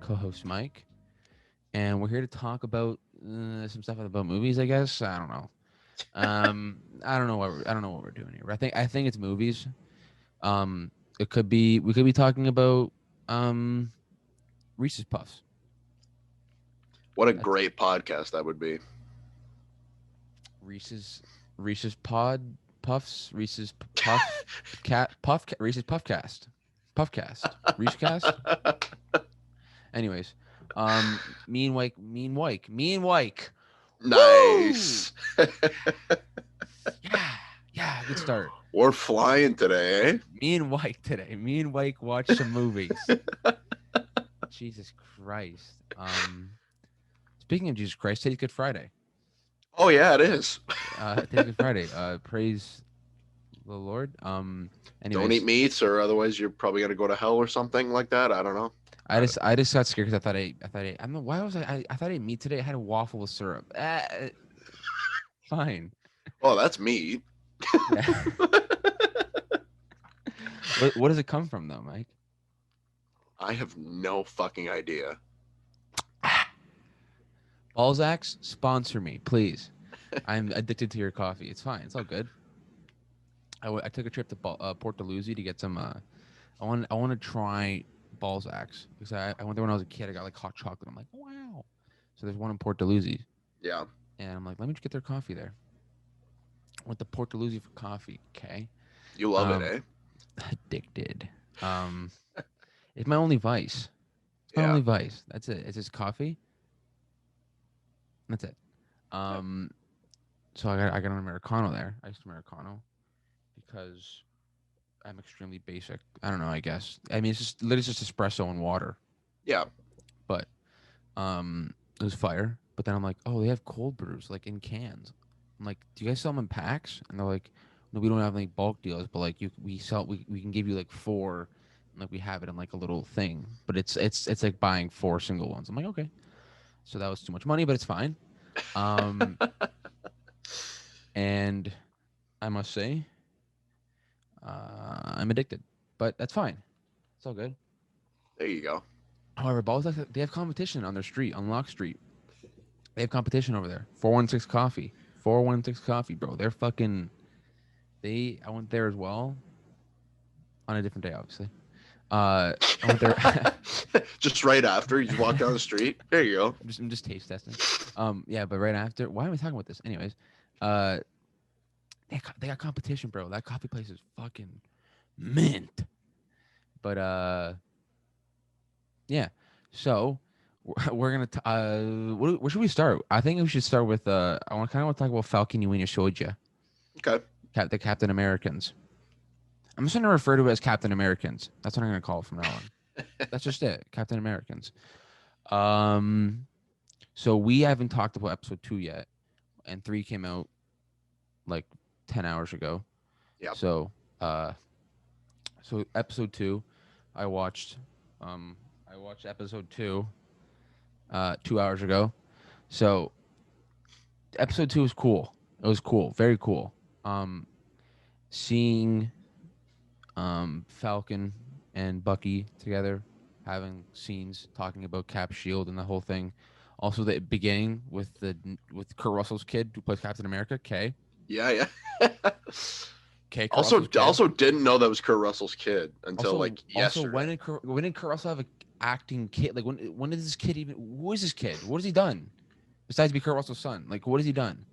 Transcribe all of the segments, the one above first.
co-host Mike, and we're here to talk about some stuff about movies. I guess I don't know. I don't know what we're doing here. I think it's movies. Um, it could be we could be talking about um Reese's Puffs. What a That's great podcast that would be. Reese's Reese's Pod Puffs Reese's Puff Cat Puff Reese's Puffcast Reese's Cast. Anyways, me and Wyke. Woo! Nice. Yeah, yeah, good start. We're flying today, Me and Wyke today. Me and Wyke watched some movies. Jesus Christ. Speaking of Jesus Christ, today's Good Friday. Oh yeah, it is. Today's Good Friday. Praise the Lord. Don't eat Anyways, meats, or otherwise you're probably gonna go to hell or something like that. I don't know. I just got scared because I don't know why was I thought I ate meat today. I had a waffle with syrup. Fine. Oh, that's meat. Yeah. What does it come from though, Mike? I have no fucking idea. Balzac's, sponsor me, please. I'm addicted to your coffee. It's fine. It's all good. I took a trip to Port Dalhousie to get some. I want to try Balzac's because I went there when I was a kid. I got like hot chocolate. I'm like, wow. So there's one in Port Dalhousie, Yeah, and I'm like, let me just get their coffee there. Went to Port Dalhousie for coffee. Okay. you love it, eh? Addicted. It's my only vice. It's my Yeah. only vice. That's it. It's just coffee. That's it. So I got an Americano there. I used Americano because I'm extremely basic. I don't know. I guess. I mean, it's just literally just espresso and water. Yeah. But it was fire. But then I'm like, oh, they have cold brews like in cans. I'm like, do you guys sell them in packs? And they're like, no, we don't have any bulk deals, but like we can give you like four, and like we have it in like a little thing. But it's like buying four single ones. I'm like, okay. So that was too much money, but it's fine. And I must say, I'm addicted, but that's fine. It's all good. There you go. However, balls they have competition on their street, on Lock Street. They have competition over there. 416 Coffee. 416 Coffee, bro. They're fucking. I went there as well. On a different day, obviously. I went there. Just right after you just walk down the street. There you go. I'm just taste testing. Yeah, but right after. Why am I talking about this? Anyways, they got competition, bro. That coffee place is fucking mint. But yeah. So we're gonna. Where should we start? I think we should start with. I want to talk about Falcon Union Soja. Okay. The Captain Americans. I'm just gonna refer to it as Captain Americans. That's what I'm gonna call it from now on. That's just it, Captain Americans. So we haven't talked about episode 2 yet, and 3 came out like 10 hours ago. Yeah. So episode 2, I watched episode 2 2 hours ago. So episode 2 was cool. It was cool, very cool. Seeing Falcon and Bucky together, having scenes talking about Cap Shield and the whole thing. Also, the beginning with Kurt Russell's kid who plays Captain America, Kay. Yeah. Kurt Also Russell's kid. didn't know that was Kurt Russell's kid until yesterday. Also, when did Kurt Russell have an acting kid? Like when did this kid even? Who is this kid? What has he done besides be Kurt Russell's son? Like what has he done?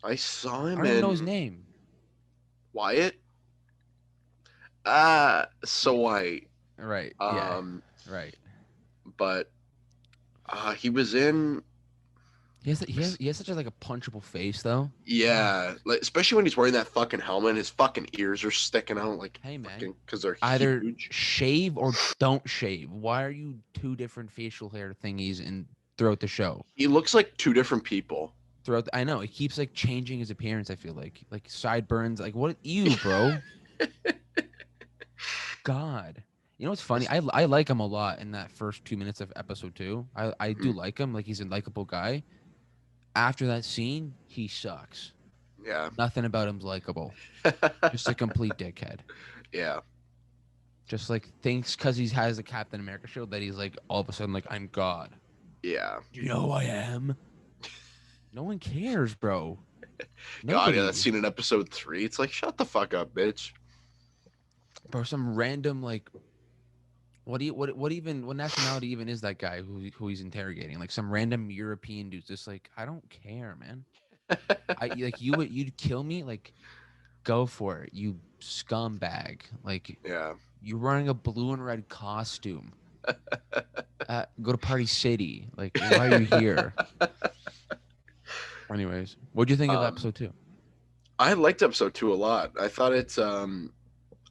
I saw I him don't even know his name. Wyatt. So White. Right. Yeah. Right. But he was in. He has such a like a punchable face though. Yeah, like, especially when he's wearing that fucking helmet and his fucking ears are sticking out like. Hey man, because they're either huge. shave or don't shave. Why are you two different facial hair thingies throughout the show? He looks like two different people. I know it keeps like changing his appearance. I feel like sideburns. Like what? You, bro. God. You know what's funny? I like him a lot in that first 2 minutes of episode 2. I do like him. Like he's a likable guy. After that scene, he sucks. Yeah. Nothing about him's likable. Just a complete dickhead. Yeah. Just like thinks because he has the Captain America shield that he's like all of a sudden like I'm God. Yeah. Do you know who I am? No one cares, bro. God, yeah, that Nobody. scene in episode 3. It's like, shut the fuck up, bitch. Bro, some random like what even what nationality even is that guy who he's interrogating? Like some random European dude. Just like I don't care, man. I like you'd kill me. Like go for it, you scumbag. Like Yeah. you're wearing a blue and red costume. Go to Party City. Like why are you here? Anyways, what do you think of um, episode 2? I liked episode 2 a lot. I thought it's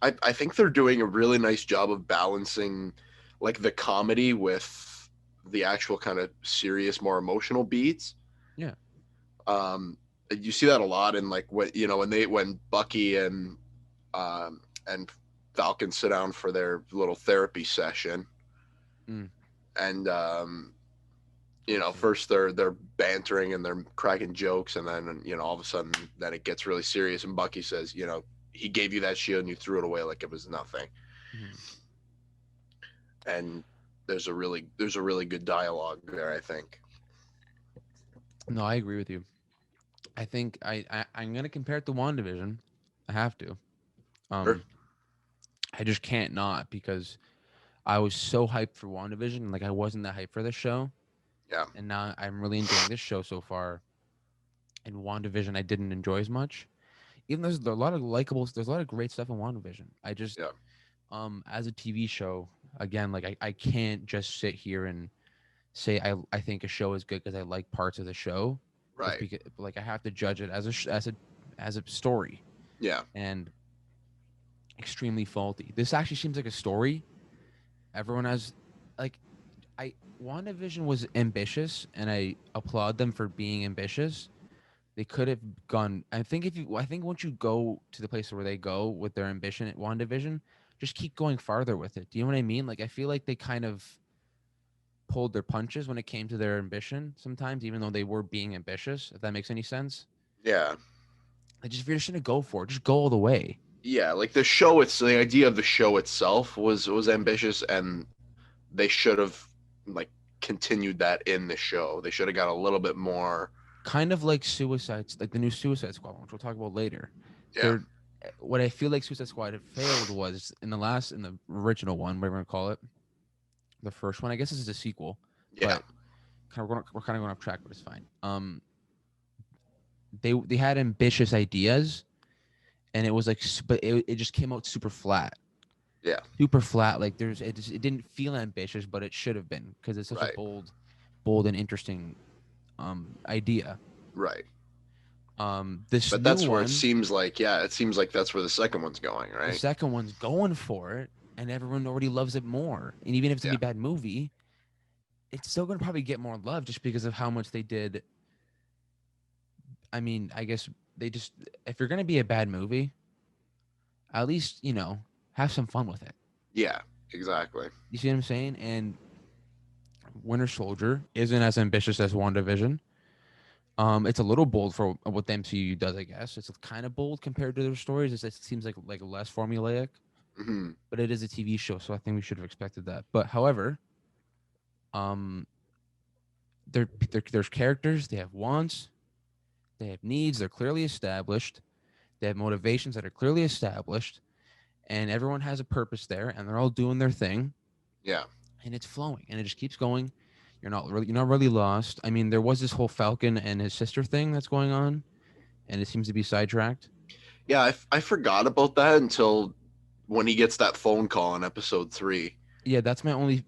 I think they're doing a really nice job of balancing like the comedy with the actual kind of serious, more emotional beats. Yeah. Um, you see that a lot in like what you know when Bucky and Falcon sit down for their little therapy session, Mm. and you Great know scene. first they're bantering and they're cracking jokes, and then you know all of a sudden then it gets really serious, and Bucky says, you know, he gave you that shield and you threw it away like it was nothing, Mhm. and there's a really good dialogue there, I think. No, I agree with you. I think I'm gonna compare it to WandaVision. I have to. Sure. Um, I just can't not because I was so hyped for WandaVision. Like I wasn't that hyped for this show, Yeah. and now I'm really enjoying this show so far. And WandaVision, I didn't enjoy as much. Even though there's a lot of there's a lot of great stuff in WandaVision. I just, Yeah. as a TV show, again, like I can't just sit here and say I think a show is good because I like parts of the show. It's Right. because like I have to judge it as as a story, Yeah. and extremely faulty. This actually seems like a story. Everyone has like I WandaVision was ambitious, and I applaud them for being ambitious. They could have gone. I think once you go to the place where they go with their ambition at WandaVision, just keep going farther with it. Do you know what I mean? Like I feel like they kind of pulled their punches when it came to their ambition sometimes, even though they were being ambitious. If that makes any sense. Yeah. Like just if you're just gonna go for it, just go all the way. Yeah, like the show, it's the idea of the show itself was ambitious, and they should have like continued that in the show. They should have got a little bit more. Kind of like Suicides, like the new Suicide Squad, which we'll talk about later. Yeah. They're what I feel like Suicide Squad had failed was in the original one, whatever you want to call it, the first one. I guess this is a sequel, Yeah. but we're kind of going off track, but it's fine. They had ambitious ideas, and it was like, but it just came out Yeah. super flat. Like it didn't feel ambitious, but it should have been because it's such a Right. bold and interesting idea. Right. This But new that's where it one, seems like, yeah, it seems like that's where the second one's going, the right? second one's going for it, and everyone already loves it more. And even if it's gonna Yeah. be a bad movie, it's still gonna probably get more love just because of how much they did. I mean, I guess they just if you're gonna be a bad movie, at least have some fun with it. Yeah. Exactly. You see what I'm saying? And Winter Soldier isn't as ambitious as WandaVision. It's a little bold for what the MCU does, I guess. It's kind of bold compared to their stories. It seems like less formulaic, Hmm. but it is a TV show, so I think we should have expected that. But however, um, there's characters. They have wants. They have needs. They're clearly established. They have motivations that are clearly established, and everyone has a purpose there, and they're all doing their thing, Yeah. and it's flowing, and it just keeps going. You're not really lost. I mean, there was this whole Falcon and his sister thing that's going on, and it seems to be sidetracked. Yeah. I forgot about that until when he gets that phone call in episode 3. Yeah, that's my only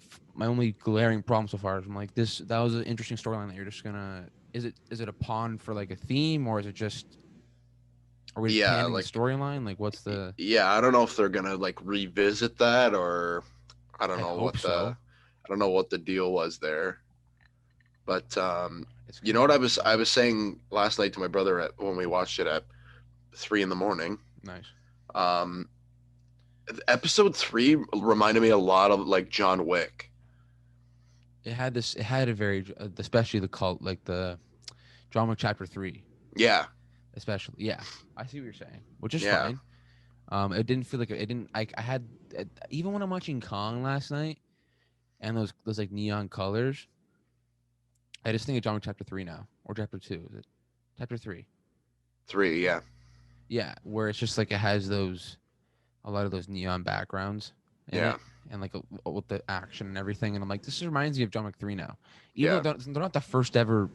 glaring problem so far. Is I'm like that was an interesting storyline that you're just gonna is it a pawn for like a theme, or is it just are we just Yeah. canning the Like, storyline? Like what's the yeah, I don't know if they're going to like revisit that, or I don't I know hope so. I don't know what the deal was there. But It's you know kind what of I was saying last night to my brother when we watched it at 3 in the morning. nice. Um, episode 3 reminded me a lot of like John Wick. It had a very especially the cult like the drama chapter 3 Yeah, especially. Yeah, I see what you're saying, which is yeah, fine. It didn't feel like it didn't. I had even when I'm watching Kong last night and those like neon colors, I just think of John Wick Chapter 3 now, or Chapter 2. Is it Chapter 3? 3, yeah. Yeah, where it's just like it has a lot of those neon backgrounds in Yeah. it, and like with the action and everything. And I'm like, this reminds me of John Wick 3 now, even Yeah. though they're not the first ever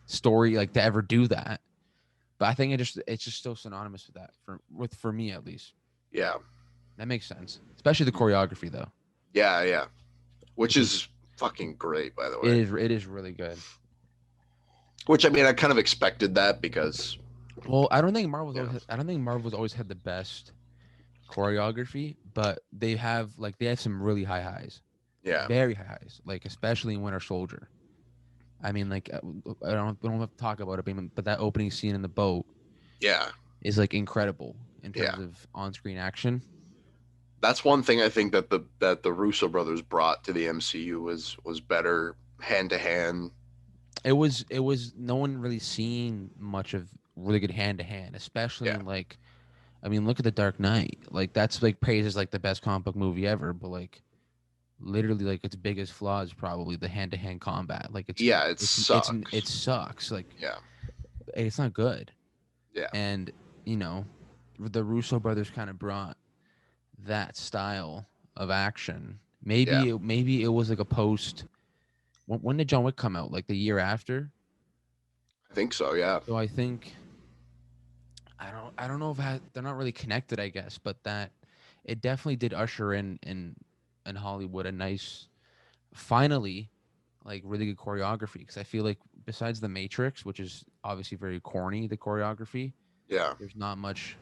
story like to ever do that. But I think it's just so synonymous with that for me at least. Yeah. That makes sense, especially the choreography though. Yeah, yeah. Which Which is is fucking great, by the it way. is really good. Which, I mean, I kind of expected that because, Well, yeah. I don't think Marvel's always had the best choreography, but they have some really high highs, Yeah. very high highs, like especially in Winter Soldier. I mean, like we don't have to talk about it, but that opening scene in the boat Yeah. is like incredible in Yeah. terms of on-screen action. That's one thing I think that the Russo brothers brought to the MCU was better hand to hand. It was no one really seen much of really good hand to hand, especially Yeah. in like I mean, look at the Dark Knight. Like that's like praised as like the best comic book movie ever, but like literally like its biggest flaw is probably the hand to hand combat. Like Yeah, it it sucks. sucks. Like Yeah. it's not good. Yeah. And you know, the Russo brothers kind of brought that style of action. Yeah. Maybe it was like a post. When did John Wick come out? Like the year after. I think so, yeah. So I think I don't know if they're not really connected. I guess, but that it definitely did usher in Hollywood a nice finally like really good choreography because I feel like besides the Matrix, which is obviously very corny, the choreography, Yeah. there's not much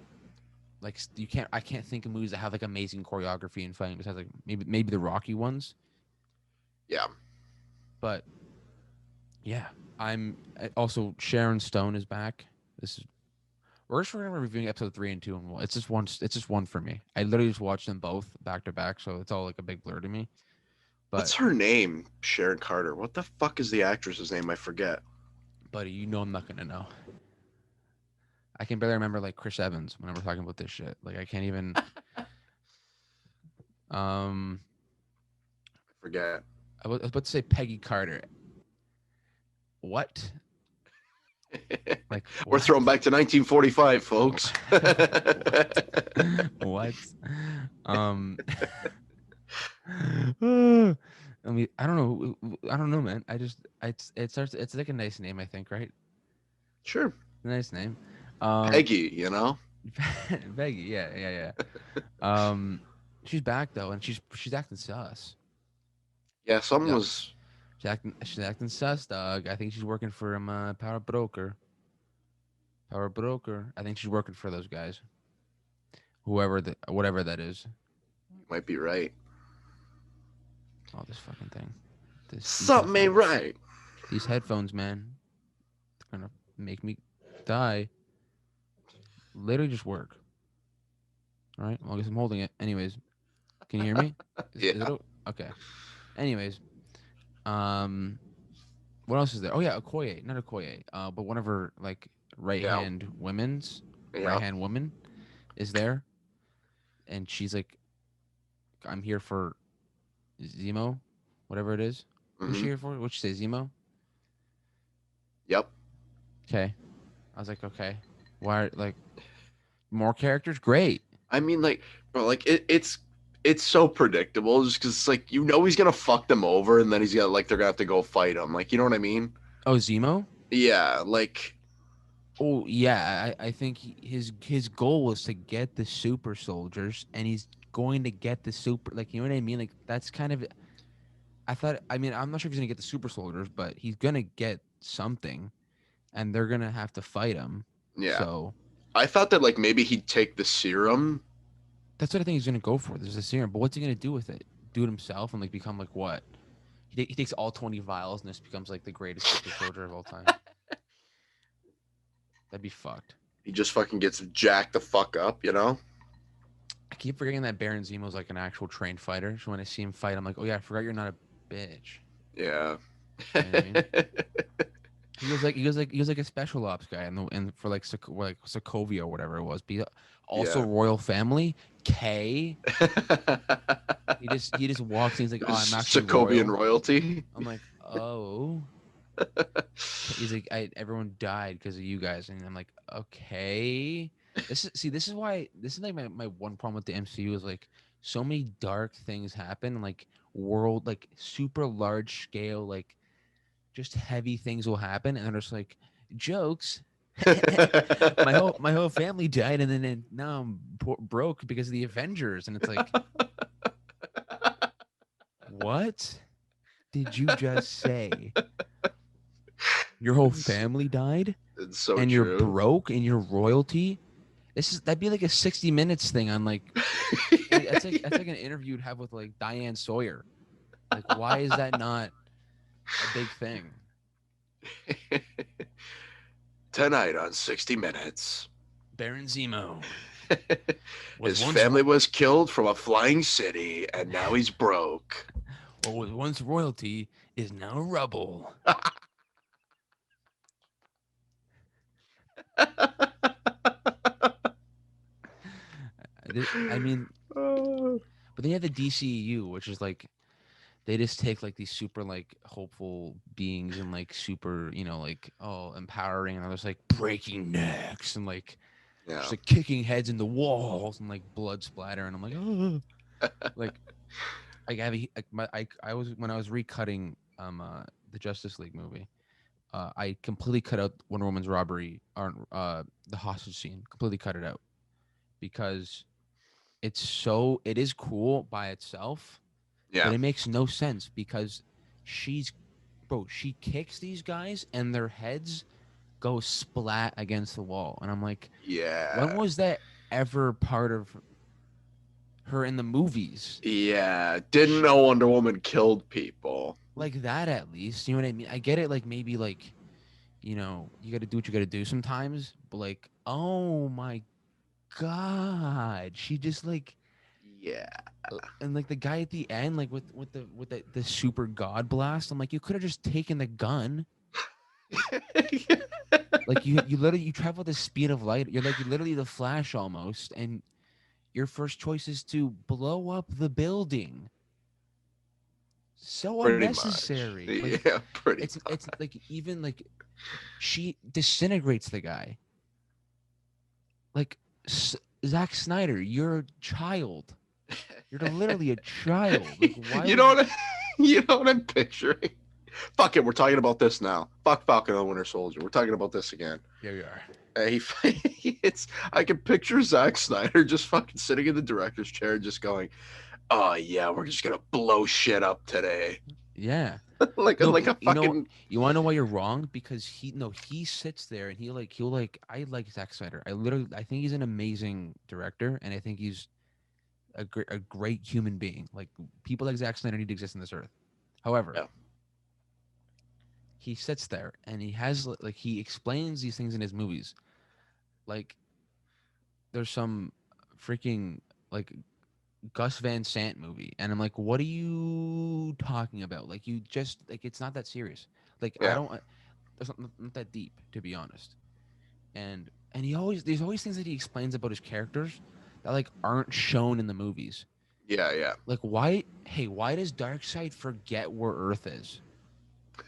like I can't think of movies that have like amazing choreography and fighting besides like maybe the Rocky ones. Yeah. But yeah, also Sharon Stone is back. This is we're just reviewing episode 3 and 2 and it's just one. It's just one for me. I literally just watched them both back to back, so it's all like a big blur to me. What's But her name? Sharon Carter. What the fuck is the actress's name? I forget. buddy, you know I'm not gonna know. I can barely remember like Chris Evans when we're talking about this shit. Like I can't even. Um, I forget. I was about to say Peggy Carter. What? Like We're what? thrown back to 1945, folks. what? What? Um. I mean, I don't know. I don't know, man. I just it starts. It's like a nice name, I think, right? Sure. A nice name. Peggy, you know? Peggy. Yeah. She's back though, and she's acting sus. Yeah, She's, someone act- was. she's acting sus, dog. I think she's working for Power Broker. Power Broker. I think she's working for those guys. Whatever that is. Might be right. Oh, this fucking thing. These Something ain't headphones. right. These headphones, man. They're gonna make me die. Literally just work. All right. Well, I guess I'm holding it. Anyways, can you hear me? Is Yeah. it okay? Anyways, um, what else is there? Oh yeah, Okoye, not Okoye. But one of her like Yeah. right Yeah. hand woman is there, and she's like, "I'm here for Zemo, whatever it is." Who's she Hmm. here for? What'd she say, Zemo? Yep. Okay. I was like, okay. Why like more characters? Great. I mean, like, bro, like it's so predictable just because it's like he's gonna fuck them over and then he's gonna like they're gonna have to go fight him. Like, you know what I mean? Oh, Zemo. Yeah. Like, Oh yeah, I think his goal was to get the super soldiers, and he's going to get the super. Like you know what I mean? Like that's kind of. I thought. I mean, I'm not sure if he's gonna get the super soldiers, but he's gonna get something, and they're gonna have to fight him. yeah. So I thought that like maybe he'd take the serum. that's what I think he's gonna go for. There's a serum, but what's he gonna do with it? Do it himself and like become like what? He takes all 20 vials and this becomes like the greatest super soldier of all time. That'd be fucked. He just fucking gets jacked the fuck up, you know? I keep forgetting that Baron Zemo's like an actual trained fighter. So when I see him fight, I'm like, oh yeah, I forgot you're not a bitch. Yeah. You know what I mean? he was like a special ops guy, and for like Sokovia or whatever it was. But also Yeah. royal family. K. He just walks in. He's like, oh, I'm actually Sokovian royal. royalty. I'm like, oh. He's like, everyone died because of you guys, and I'm like, okay. This is why this is like my one problem with the MCU is like so many dark things happen, like world like super large scale like just heavy things will happen, and they're just like jokes. my whole family died, and then now I'm broke because of the Avengers, and it's like, what did you just say? Your whole it's, family died, it's so and you're true. broke, and you're royalty. That'd be like a 60 Minutes thing on like that's like an interview you'd have with like Diane Sawyer. Like, why is that not a big thing? Tonight on 60 Minutes. Baron Zemo was His once family was killed from a flying city, and now he's broke. what was once royalty is now rubble. I mean, but then you have the DCEU, which is like they just take like these super like hopeful beings and like super like empowering, and others like breaking necks and like Yeah. just like kicking heads into walls and like blood splatter, and I'm like, oh, like I was when I was recutting the Justice League movie, I completely cut out Wonder Woman's robbery or the hostage scene, completely cut it out because it is cool by itself, but Yeah. it makes no sense because she's she kicks these guys and their heads go splat against the wall, and I'm like, when Yeah. was that ever part of her in the movies? Yeah. Didn't know Wonder Woman killed people. Like that, at least, you know what I mean? I get it, like maybe like you got to do what you got to do sometimes, but like, oh my god, she just like Yeah. and like the guy at the end, like with the super god blast, I'm like, you could have just taken the gun. Like you literally you travel at the speed of light. You're literally the Flash almost, and your first choice is to blow up the building. So Pretty much. unnecessary. Like Yeah, pretty it's like even like she disintegrates the guy. Like Zack Snyder, you're a child. You're much. literally a child. Like why You would know you? what you know what I'm picturing? Fuck it, we're talking about this now. Fuck Falcon and the Winter Soldier. We're talking about this again. Here we are. It's I can picture Zack Snyder just fucking sitting in the director's chair, just going, "Oh yeah, we're just gonna blow shit up today," Yeah. No, like but a fucking you want to know why you're wrong? Because he sits there and he'll like I like Zack Snyder. I think he's an amazing director, and I think he's a great human being. Like people like Zack Snyder need to exist on this earth. However, yeah, he sits there and he has like he explains these things in his movies. Like there's some freaking like Gus Van Sant movie, and I'm like, what are you talking about? Like you just like it's not that serious. Like I yeah, don't. It's not that deep, to be honest. And he always there's always things that he explains about his characters that like aren't shown in the movies. yeah, Like why? Hey, why does Darkseid forget where Earth is?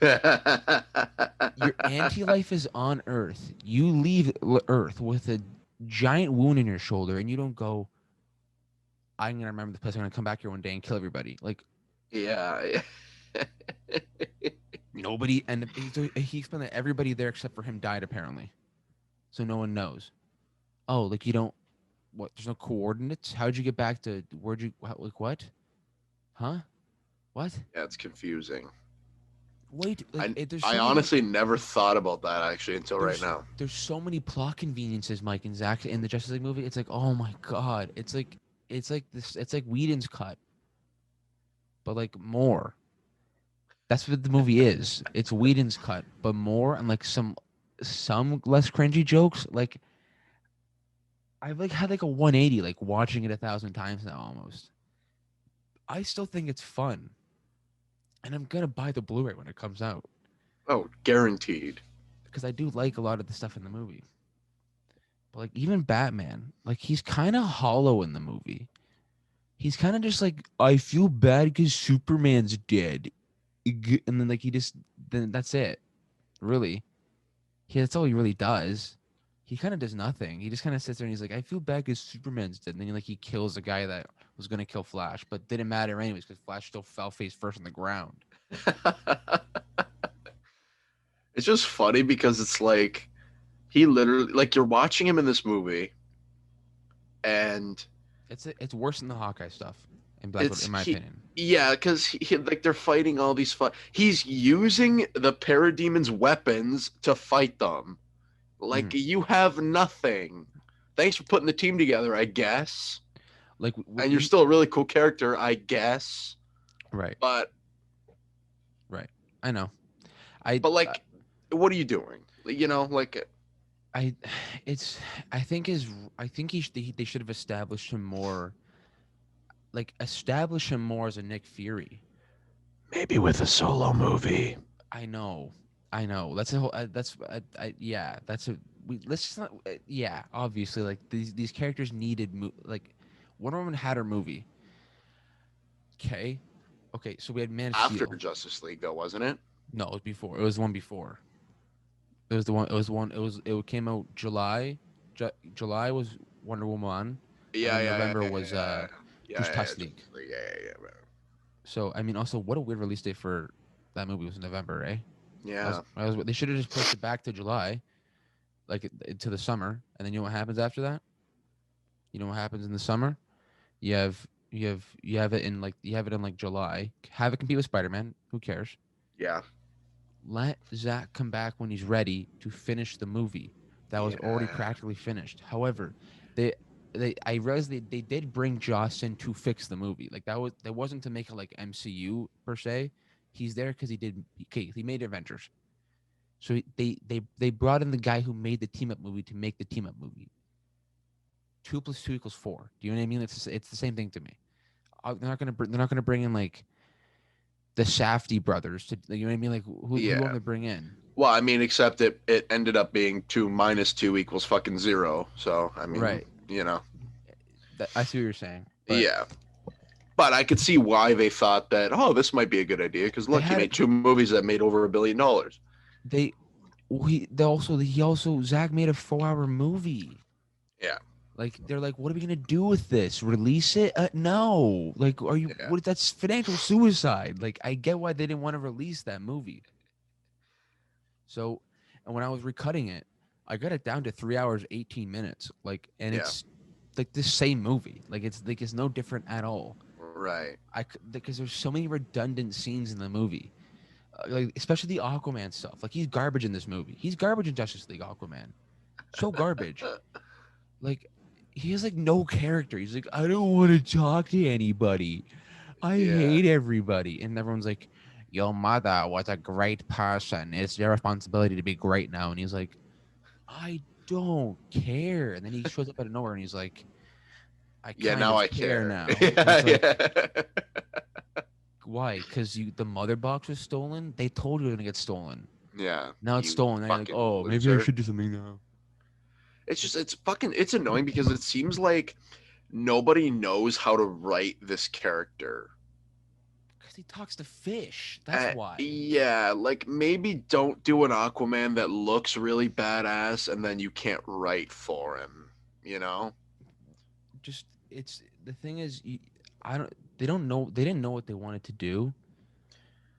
yeah. Your anti-life is on Earth. You leave Earth with a giant wound in your shoulder, and you don't go. I'm gonna remember this place. I'm gonna come back here one day and kill everybody. Like Yeah. nobody. And he explained that everybody there except for him died apparently, so no one knows. Oh, like you don't. What? There's no coordinates. How'd you get back to? Where'd you? Like what? Huh? What? Yeah, it's confusing. Wait, like there's I so many. honestly never thought about that actually until right There's now. there's so many plot conveniences, Mike and Zach, in the Justice League movie. It's like, oh my god, it's like this. It's like Whedon's cut, but like more. That's what the movie is. It's Whedon's cut, but more and like some less cringy jokes. Like I've like had like a 180, like watching it 1,000 times now almost. I still think it's fun, and I'm gonna buy the Blu-ray when it comes out. Oh, guaranteed. because I do like a lot of the stuff in the movie. But like even Batman, like he's kind of hollow in the movie. He's kind of just like, I feel bad because Superman's dead, and then like he just then that's it, really. That's all he really does. He kind of does nothing. He just kind of sits there and he's like, I feel bad because Superman's dead. And then like he kills a guy that was gonna kill Flash, but didn't matter anyways because Flash still fell face first on the ground. It's just funny because it's like he literally, like, you're watching him in this movie, and It's worse than the Hawkeye stuff in Black Widow, it's in my he opinion. yeah, because like they're fighting all these he's using the parademon's weapons to fight them. Hmm. Like, you have nothing. Thanks for putting the team together, I guess. Like And you're still a really cool character, I guess. right, But right. I know. I like, what are you doing? You know, like, I it's I think is I think they should have established him more, like establish him more as a Nick Fury. maybe with a solo movie. I know, I know. That's a whole. Yeah. That's a. Let's just not. Yeah, obviously, like these characters needed like Wonder Woman had her movie. Okay, okay. So we had Man of After Steel. Justice League, though, wasn't it? No, it was before. It was the one before. It was the one. It was the one. It came out July. July was Wonder Woman, and Yeah, then yeah, November yeah, yeah, yeah, yeah, yeah, Justice League. Justice League. Yeah, yeah, So I mean, also, what a weird release date for that movie was in November, eh? yeah. They should have just pushed it back to July, like to the summer, and then you know what happens after that? You know what happens in the summer? You have it in like July. Have it compete with Spider Man. Who cares? Yeah, Let Zack come back when he's ready to finish the movie that was already yeah, practically finished. However, they I realized they did bring Joss in to fix the movie. Like that wasn't to make it like MCU per se. He's there because he made Avengers. So they brought in the guy who made the team up movie to make the team up movie. 2 + 2 = 4. Do you know what I mean? It's the same thing to me. They're not gonna bring in like the Safdie brothers to, you know what I mean? Like who yeah. want to bring in? Well, I mean, except it ended up being 2 - 2 = fucking 0. So, I mean, Right. you know, I see what you're saying, but yeah. But I could see why they thought that, oh, this might be a good idea because they look, he had made two movies that made over $1 billion. they he also Zach made a 4-hour movie. Yeah, Like they're like, what are we gonna do with this? Release it? No. Like, are you? yeah, What? That's financial suicide. Like, I get why they didn't want to release that movie. So, and when I was recutting it, I got it down to 3 hours 18 minutes. Like, and yeah, it's like the same movie. It's no different at all. right, Because there's so many redundant scenes in the movie, like especially the Aquaman stuff. Like he's garbage in this movie. He's garbage in Justice League Aquaman. So garbage. Like he has like no character. He's like, I don't want to talk to anybody. I yeah, hate everybody. And everyone's like, your mother was a great person. It's your responsibility to be great now. And he's like, I don't care. And then he shows up out of nowhere and he's like, I yeah. kind Now of I care care. now. And Yeah, it's like, yeah, why? Because the mother box was stolen? They told you it was gonna get stolen. yeah. Now it's You stolen. Now you're like, fucking oh, maybe I loser. should do something now. It's just, it's annoying because it seems like nobody knows how to write this character. Because he talks to fish. That's why. Yeah, like, maybe don't do an Aquaman that looks really badass and then you can't write for him, you know? Just it's the thing is, I don't. They don't know. They didn't know what they wanted to do,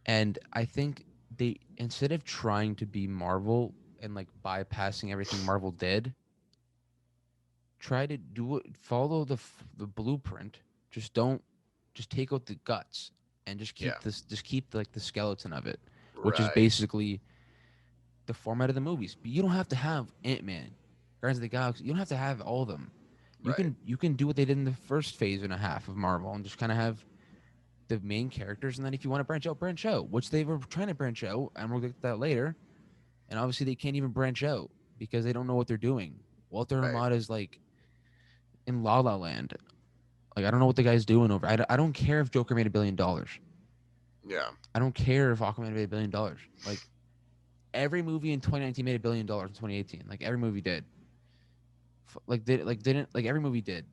and I think they instead of trying to be Marvel and like bypassing everything Marvel did, try to do it. Follow the blueprint. Just don't. Just take out the guts and just Yeah, keep this. Just keep like the skeleton of it, which is right, basically the format of the movies. But you don't have to have Ant-Man, Guardians of the Galaxy. You don't have to have all of them. right, You can do what they did in the first phase and a half of Marvel and just kind of have the main characters, and then if you want to branch out, which they were trying to branch out, and we'll get to that later. And obviously they can't even branch out because they don't know what they're doing. Walter right. Hamada is like in La La Land. Like I don't know what the guy's doing over. I don't care if Joker made $1 billion. Yeah, I don't care if Aquaman made $1 billion. Like every movie in 2019 made $1 billion in 2018. Like every movie did. Didn't like every movie did.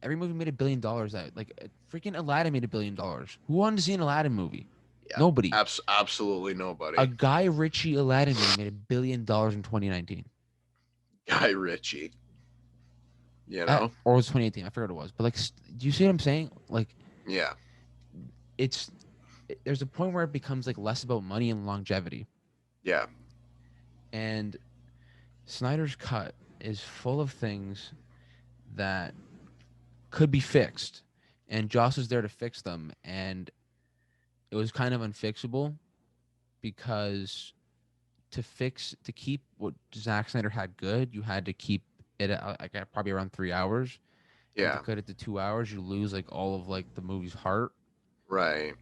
Every movie made $1 billion. That like freaking Aladdin made $1 billion. Who wanted to see an Aladdin movie? Yeah, Nobody. absolutely A nobody. Guy Ritchie Aladdin movie made $1 billion in 2019. Guy Ritchie, you know? Or was 2018? I forgot what it was. But like, do you see what I'm saying? Like, Yeah, it's there's a point where it becomes like less about money and longevity. yeah, And Snyder's cut is full of things that could be fixed, and Joss was there to fix them, and it was kind of unfixable because to keep what Zack Snyder had good, you had to keep it at, like at probably around 3 hours, and to yeah, cut it to 2 hours, you lose like all of like the movie's heart, right.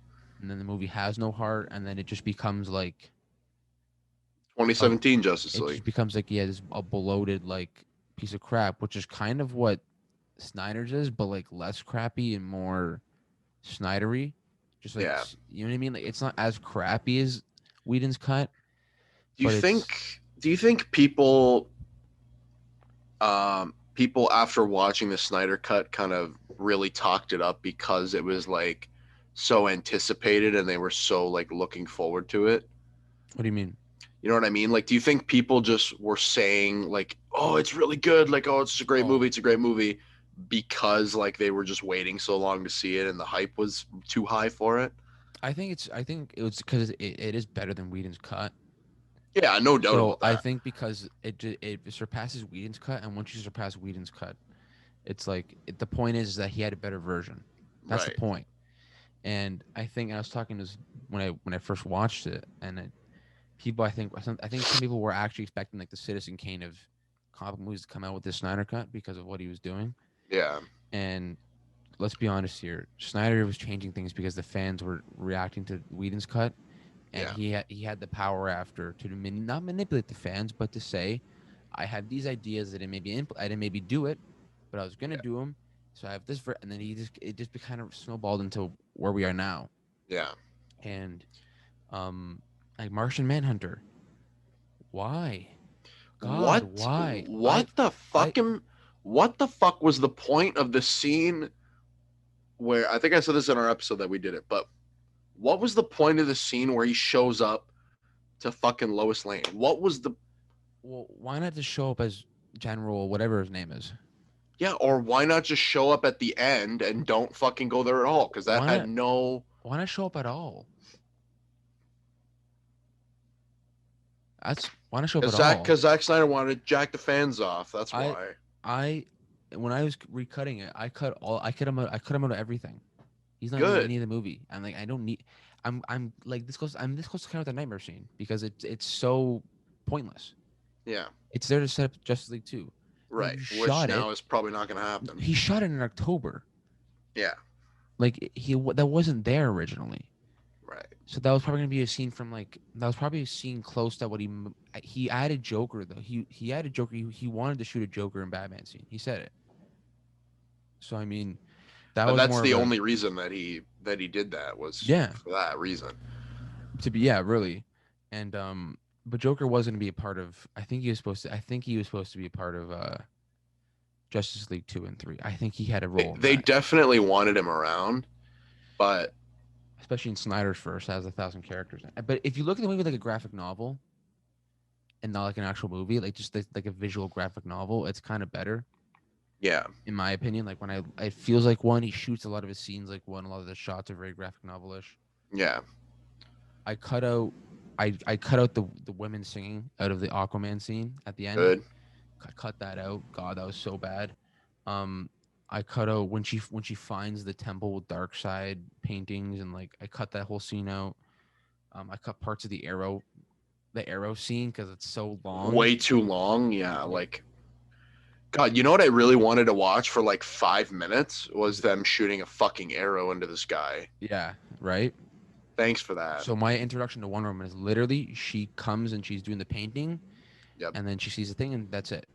and then the movie has no heart, and then it just becomes like a 2017 Justice it League. just becomes like yeah, this a bloated like piece of crap, which is kind of what Snyder's is, but like less crappy and more Snydery. Just like Yeah. you know what I mean? Like it's not as crappy as Whedon's cut, Do you but it's think? Do you think people after watching the Snyder cut kind of really talked it up because it was like so anticipated and they were so like looking forward to it? what do you mean? You know what I mean? Like, do you think people just were saying like, "Oh, it's really good," like, "Oh, it's a great Oh, movie, it's a great movie," because like they were just waiting so long to see it and the hype was too high for it? I think it was because it is better than Whedon's cut. Yeah, no doubt So about I that. think because it surpasses Whedon's cut, and once you surpass Whedon's cut, it's like the point is that he had a better version. That's the Right. point. And I think and I was talking to this when I first watched it, and people I think some people were actually expecting like the Citizen Kane of comic movies to come out with this Snyder cut because of what he was doing. Yeah. And let's be honest here, Snyder was changing things because the fans were reacting to Whedon's cut, and Yeah. he had the power after to not manipulate the fans, but to say, I have these ideas that I didn't maybe do it, but I was gonna Yeah. do them. So I have this, and then it just kind of snowballed into where we are now. Yeah. And like Martian Manhunter, why? God, What why? what the I fucking what the fuck was the point of the scene where I think I said this in our episode that we did it, but what was the point of the scene where he shows up to fucking Lois Lane? What was the well, why not just show up as General, whatever his name is? yeah, or why not just show up at the end and don't fucking go there at all? Because that Why had not? no Why not show up at all? That's why not show up at all? because Zack Snyder wanted to jack the fans off. That's I why. I when I was recutting it, I cut him out of everything. He's not in Good. any of the movie. I'm like I don't need. I'm like this close. I'm this close to cutting out the nightmare scene because it's so pointless. Yeah. It's there to set up Justice League 2. Right. You Which shot it. now is probably not going to happen. He shot it in October. Yeah. Like that wasn't there originally. Right. So that was probably gonna be a scene from like that was probably a scene close to what he added Joker though. He added Joker. He wanted to shoot a Joker in Batman scene. He said it. So I mean, that But was that's more the of a only reason that he did that was yeah for that reason. to be yeah really, and but Joker wasn't gonna be a part of. I think he was supposed to be a part of Justice League 2 and 3. I think he had a role in They that, definitely wanted him around, but especially in Snyder's first has 1,000 characters. But if you look at the movie like a graphic novel and not like an actual movie, like just like a visual graphic novel, it's kind of better yeah, in my opinion. Like when it feels like one, he shoots a lot of his scenes like one. A lot of the shots are very graphic novelish. yeah, I cut out, I cut out the women singing out of the Aquaman scene at the end. good. Cut that out. God, that was so bad. Um, I cut out when she finds the temple with dark side paintings and like I cut that whole scene out. I cut parts of the arrow scene because it's so long. Way too long. Yeah, Yeah. like God, you know what I really wanted to watch for like 5 minutes was them shooting a fucking arrow into the sky. Yeah, right. Thanks for that. So my introduction to Wonder Woman is literally she comes and she's doing the painting, Yep. and then she sees the thing, and that's it.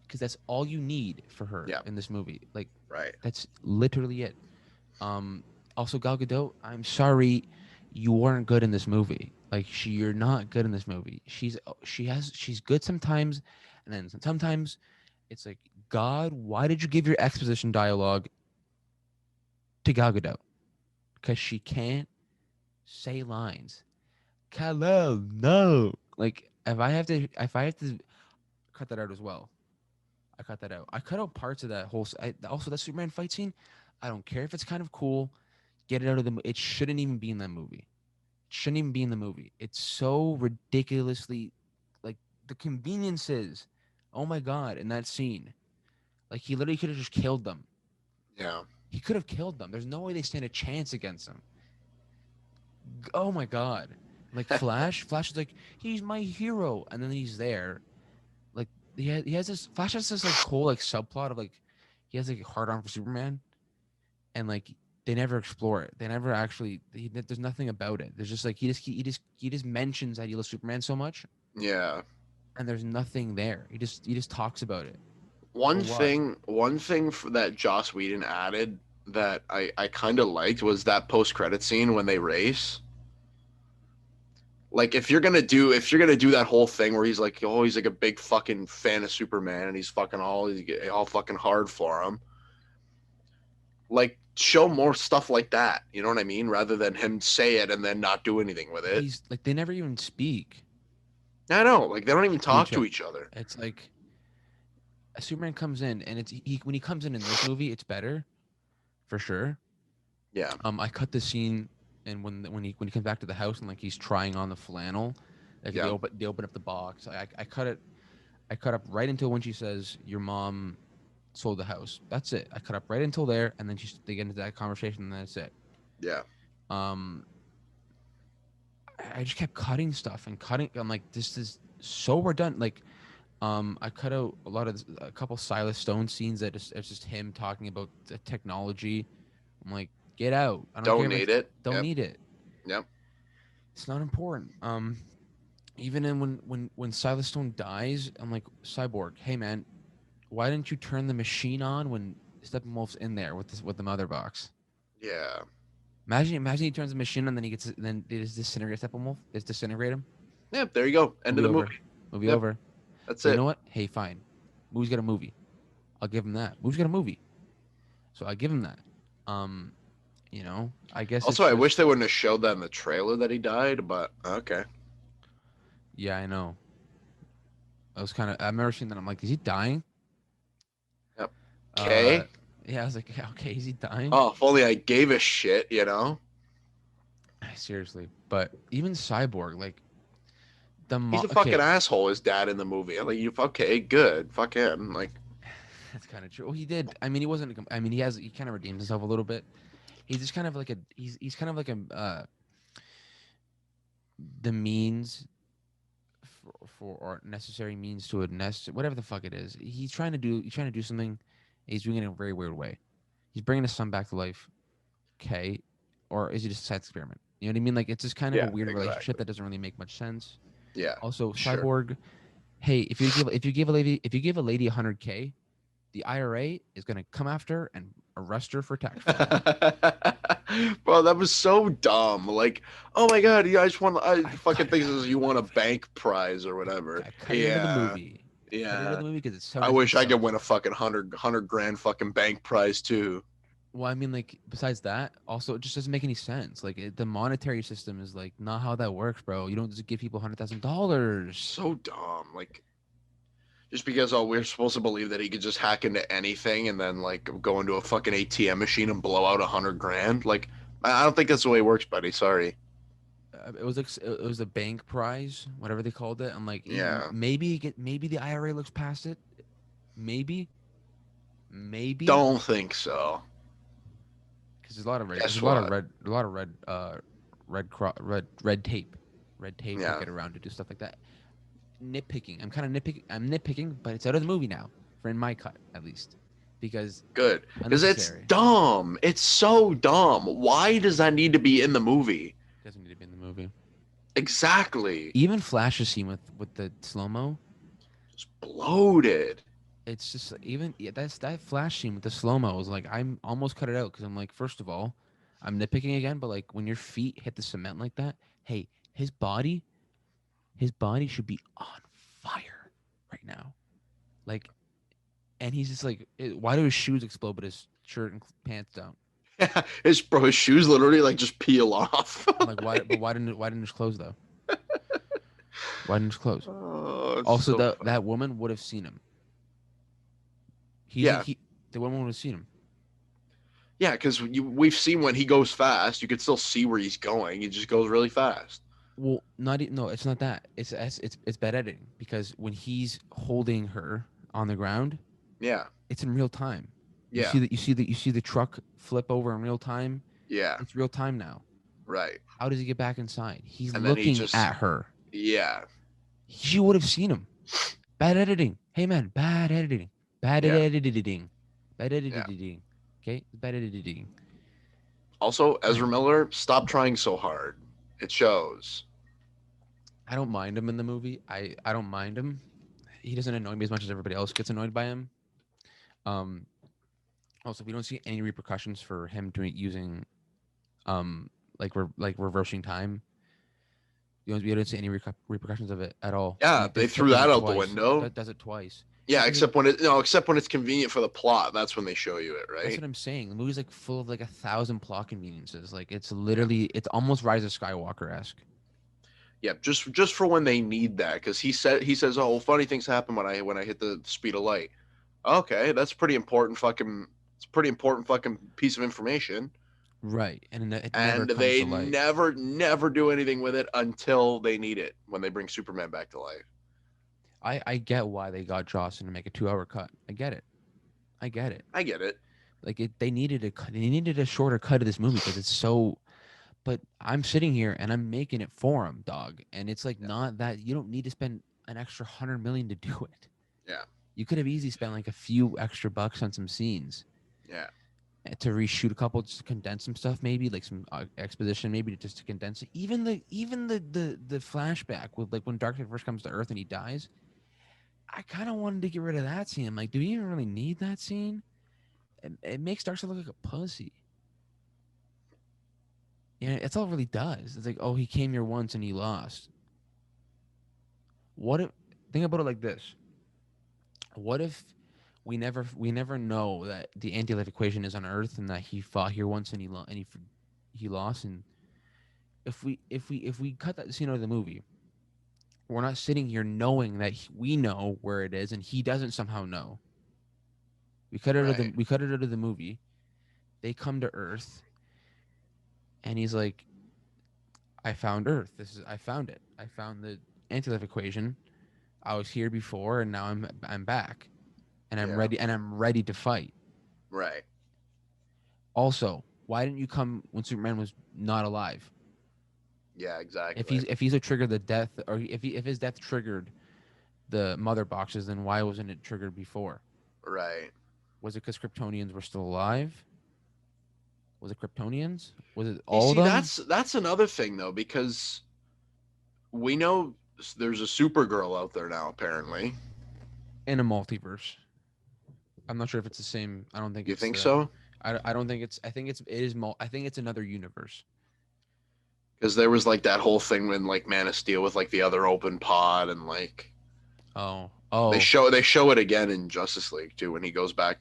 Because that's all you need for her Yep. in this movie. Like Right. that's literally it. Um, Also Gal Gadot, I'm sorry, you weren't good in this movie. Like you're not good in this movie. She's good sometimes, and then sometimes it's like, God, why did you give your exposition dialogue to Gal Gadot? Because she can't say lines. Kal-El, no. Like if I have to cut that out as well. I cut that out. I cut out parts of that whole. Also, that Superman fight scene. I don't care if it's kind of cool. Get it out of the. It shouldn't even be in that movie. It shouldn't even be in the movie. It's so ridiculously, like the conveniences. Oh my god! In that scene, like he literally could have just killed them. Yeah. He could have killed them. There's no way they stand a chance against him. Oh my god! Like Flash is like, he's my hero, and then he's there. Like he has this. Flash has this like whole like subplot of like he has like a hard on for Superman, and like they never explore it. They never actually. There's nothing about it. There's just like he just mentions that he loves Superman so much, Yeah. and there's nothing there. He just talks about it. For One what? thing, that Joss Whedon added that I kind of liked was that post credit scene when they race. Like if you're gonna do that whole thing where he's like, oh, he's like a big fucking fan of Superman and he's all fucking hard for him. Like show more stuff like that. You know what I mean? Rather than him say it and then not do anything with it. He's like they never even speak I know. Like they don't even to talk each to other. each other. It's like Superman comes in, and it's when he comes in this movie, it's better for sure. Yeah. I cut the scene, and when he comes back to the house and like he's trying on the flannel, like Yeah. they open up the box. I cut it. I cut up right until when she says your mom sold the house. That's it. I cut up right until there, and then they get into that conversation, and that's it. Yeah. Um, I just kept cutting stuff and cutting. I'm like, this is so redundant. Like, I cut out a couple Silas Stone scenes that it's just him talking about the technology. I'm like, get out. I don't care Don't if need it's it. don't Yep. need it. Yep. It's not important. Even in when Silas Stone dies, I'm like, Cyborg, hey man, why didn't you turn the machine on when Steppenwolf's in there with the mother box? Yeah. Imagine he turns the machine on, then then they just disintegrate Steppenwolf. Just disintegrate him. Yep. There you go. End of Movie the over. movie. Movie Yep. over. That's But you it. know what? Hey, fine. Movie's got a movie. I'll give him that. Movie's got a movie. So I give him that. Um, I guess it's Also, I wish just they wouldn't have showed that in the trailer that he died, but okay. yeah, I know. I remember seeing that. I'm like, is he dying? Yep. Uh, Okay. yeah, I was like, okay, is he dying? Oh, if only I gave a shit, you know? Seriously. But even Cyborg, like He's a fucking okay, asshole, his dad in the movie. Like, you, okay, good. Fuck him. Like, that's kind of true. Well, he did. I mean, he wasn't. I mean, he kind of redeemed himself a little bit. He's just kind of like he's kind of like the means for or necessary means to a nest, whatever the fuck it is. He's trying to do something. He's doing it in a very weird way. He's bringing his son back to life. Okay, or is he just a side experiment? You know what I mean? Like it's just kind of a yeah, weird relationship exactly. that doesn't really make much sense. Yeah, Also, sure. Cyborg. Hey, if you give a lady 100K, the IRA is gonna come after her and arrest her for tax fraud. Bro, that was so dumb. Like, oh my god, you guys want? I I fucking cut it think this out. is you want a bank prize or whatever. I cut it out of the Yeah, movie. Cut it out of yeah. the movie because it's so I wish I could necessary. win a fucking hundred grand fucking bank prize too. Well, I mean, like besides that, also it just doesn't make any sense. Like the monetary system is like not how that works, bro. You don't just give people $100,000. So dumb. Like, just because we're supposed to believe that he could just hack into anything and then like go into a fucking ATM machine and blow out 100 grand. Like, I don't think that's the way it works, buddy. Sorry. It was a bank prize, whatever they called it. I'm like, Yeah. maybe the IRA looks past it. Maybe, maybe Don't think so. because there's a lot of Guess what? red tape, to Yeah. get around to do stuff like that. Nitpicking. I'm kind of nitpicking. I'm nitpicking, but it's out of the movie now, for in my cut at least, because Good. Because it's unnecessary. dumb. It's so dumb. Why does that need to be in the movie? Doesn't need to be in the movie. Exactly. Even Flash's scene with the slow mo, It's bloated. it's just even yeah, that's that Flash scene with the slow mo is like I'm almost cut it out because I'm like, first of all, I'm nitpicking again, but like when your feet hit the cement like that, hey, his body, his body should be on fire right now. Like, and he's just like, why do his shoes explode, but his shirt and pants don't? His shoes literally like just peel off. I'm like, why? But why didn't his clothes though? Why didn't his clothes? Oh, it's Also, so that woman would have seen him. yeah, The woman would have seen him. yeah, because we've seen when he goes fast, you can still see where he's going. He just goes really fast. Well, no, it's not that. It's bad editing because when he's holding her on the ground, Yeah, it's in real time. yeah, You see the truck flip over in real time. yeah, It's real time now. right. How does he get back inside? He's And then he looking just at her. yeah, She would have seen him. Bad editing. Hey man, bad editing. Bad yeah, editing. Bad yeah. editing. Okay, bad editing. Also, Ezra Man, Miller, stop trying so hard. It shows. I don't mind him in the movie. I don't mind him. He doesn't annoy me as much as everybody else gets annoyed by him. Um, Also, we don't see any repercussions for him using, like reversing time. We don't see any repercussions of it at all. Yeah, He they just threw does that it out the twice. window. Does it twice. Yeah, I mean, except when it's convenient for the plot. That's when they show you it, that's right? what I'm saying. The movie's like full of like 1,000 plot conveniences. Like it's Yeah, literally, it's almost Rise of Skywalker esque. yeah. Just for when they need that, because he says, oh, well, funny things happen when I hit the speed of light. Okay, that's pretty important. Fucking, it's a pretty important fucking piece of information. Right, and it never And comes they to light. never do anything with it until they need it when they bring Superman back to life. I get why they got Jocelyn to make a 2 hour cut. I get it. I get it. I get it. Like they needed they needed a shorter cut of this movie because it's so. But I'm sitting here and I'm making it for him, dog. And it's like Yeah, not that you don't need to spend an extra 100 million to do it. yeah, You could have easily spent like a few extra bucks on some scenes yeah, to reshoot a couple, just to condense some stuff, maybe like some exposition, maybe just to condense it. Even the flashback with like when Darkseid first comes to Earth and he dies. I kind of wanted to get rid of that scene. I'm like, do we even really need that scene? It makes Darkseid look like a pussy. Yeah, that's all it really does. It's like, oh, he came here once and he lost. What if? Think about it like this: what if we never know that the anti-life equation is on Earth and that he fought here once and he lost? And if we cut that scene out of the movie, we're not sitting here knowing that we know where it is and he doesn't somehow know. right. We cut it out of the movie. They come to Earth and he's like, I found Earth. I found it. I found the anti-life equation. I was here before and now I'm back. And Yeah, I'm ready to fight. right. Also, why didn't you come when Superman was not alive? Yeah, exactly. If he's a trigger the death, or if his death triggered the mother boxes, then why wasn't it triggered before? Right. Was it because Kryptonians were still alive? Was it Kryptonians? Was it You all of see, them that's another thing though, because we know there's a Supergirl out there now. Apparently, in a multiverse? I'm not sure if it's the same. I don't think you it's think the. so? I don't think it's. I think it is. I think it's another universe. Because there was like that whole thing when like Man of Steel with like the other open pod and like Oh, they show it again in Justice League too when he goes back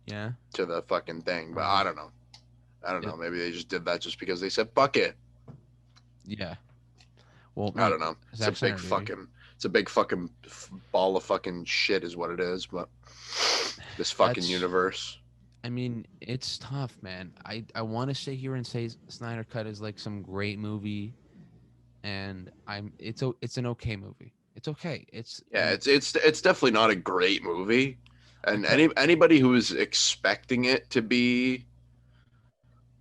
yeah. to the fucking thing. But Uh, I don't know. it, Maybe they just did that just because they said fuck it. yeah. Well, I no, don't know. Zack Snyder, baby. It's a big fucking ball of fucking shit is what it is. But this fucking That's. universe. I mean, it's tough, man. I want to sit here and say Snyder Cut is like some great movie, and it's an okay movie. It's okay. Yeah, it's definitely not a great movie, I and cut. anybody who is expecting it to be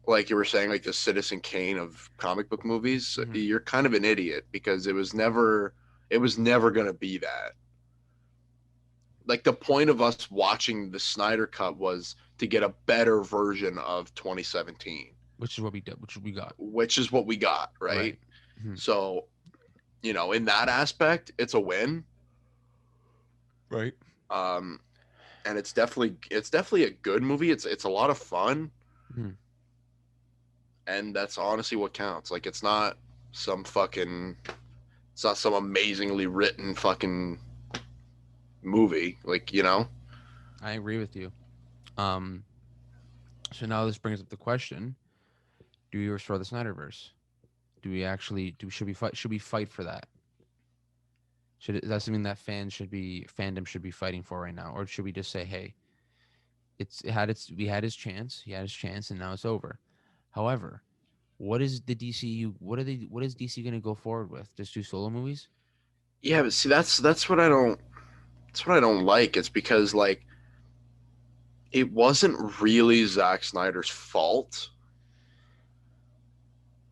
like you were saying, like the Citizen Kane of comic book movies, Mhm. you're kind of an idiot because it was never gonna be that. Like the point of us watching the Snyder Cut was to get a better version of 2017, Which is what we did. Which we got. which is what we got, right? Right. Mhm. So, in that aspect, it's a win. Right. Um, and it's definitely a good movie. It's a lot of fun. Mhm. and that's honestly what counts. Like it's not some fucking, it's not some amazingly written fucking movie. Like you know, I agree with you. Um, so now this brings up the question: do we restore the Snyderverse? Do we actually do? Should we fight? Should we fight for that? Is that something that fandom should be fighting for right now, or should we just say, hey, we had his chance, he had his chance, and now it's over? However, what is the DCU? What is DC going to go forward with? Just do solo movies? yeah. But see, that's what I don't. That's what I don't like. It's because like it wasn't really Zack Snyder's fault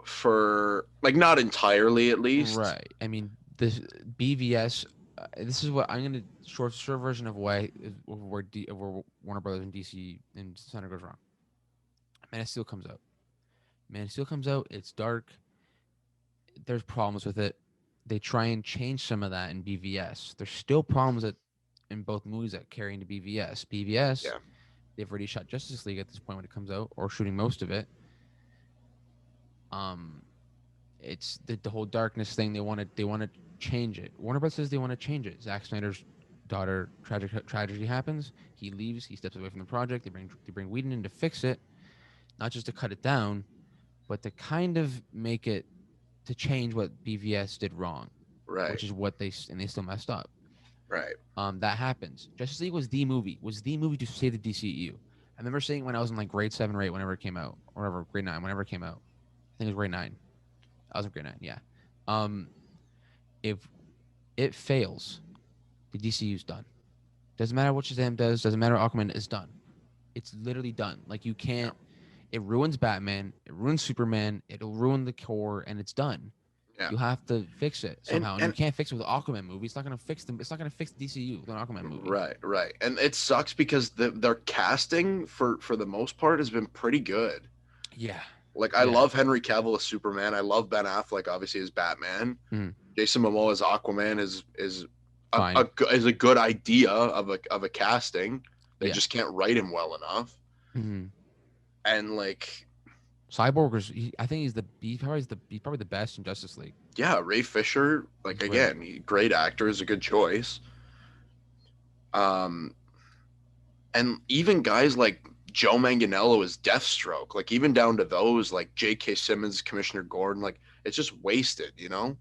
for like not entirely at least. Right. I mean, this BVS. This is what I'm gonna short version of where Warner Brothers and DC and Snyder goes wrong. Man of Steel comes out. Man of Steel comes out. It's dark. There's problems with it. They try and change some of that in BVS. There's still problems in both movies that carry into BVS. BVS, Yeah. they've already shot Justice League at this point when it comes out, or shooting most of it. Um, it's the whole darkness thing. They want to change it. Warner Bros. Says they want to change it. Zack Snyder's daughter tragedy happens. He leaves. He steps away from the project. They bring Whedon in to fix it, not just to cut it down, but to kind of make it to change what BVS did wrong, Right. which is what they still messed up. Right. That happens. Justice League was the movie to save the DCEU. I remember saying when I was in like grade 7 or 8, whenever it came out, or whatever, grade 9, whenever it came out. I think it was grade 9. I was in grade 9. Yeah. Um, if it fails, the DCU's done. Doesn't matter what Shazam does. Doesn't matter what Aquaman is done. It's literally done. Like you Yeah. can't. It ruins Batman. It ruins Superman. It'll ruin the core, and it's done. Yeah. You have to fix it somehow, and you And can't fix it with an Aquaman movie. It's not gonna fix them. It's not gonna fix the DCU with an Aquaman movie. right. Right. And it sucks because their casting for the most part has been pretty good. Yeah, Like I yeah. love Henry Cavill as Superman. I love Ben Affleck obviously as Batman. Mm, Jason Momoa as Aquaman is fine. is a good idea of a casting. They Yeah. just can't write him well enough. Mm-hmm. And like Cyborg I think he's probably the best in Justice League. yeah, Ray Fisher, like He's great. again, great actor, is a good choice. Um, and even guys like Joe Manganiello as Deathstroke, like even down to those, like J.K. Simmons, Commissioner Gordon, like it's just wasted, you know.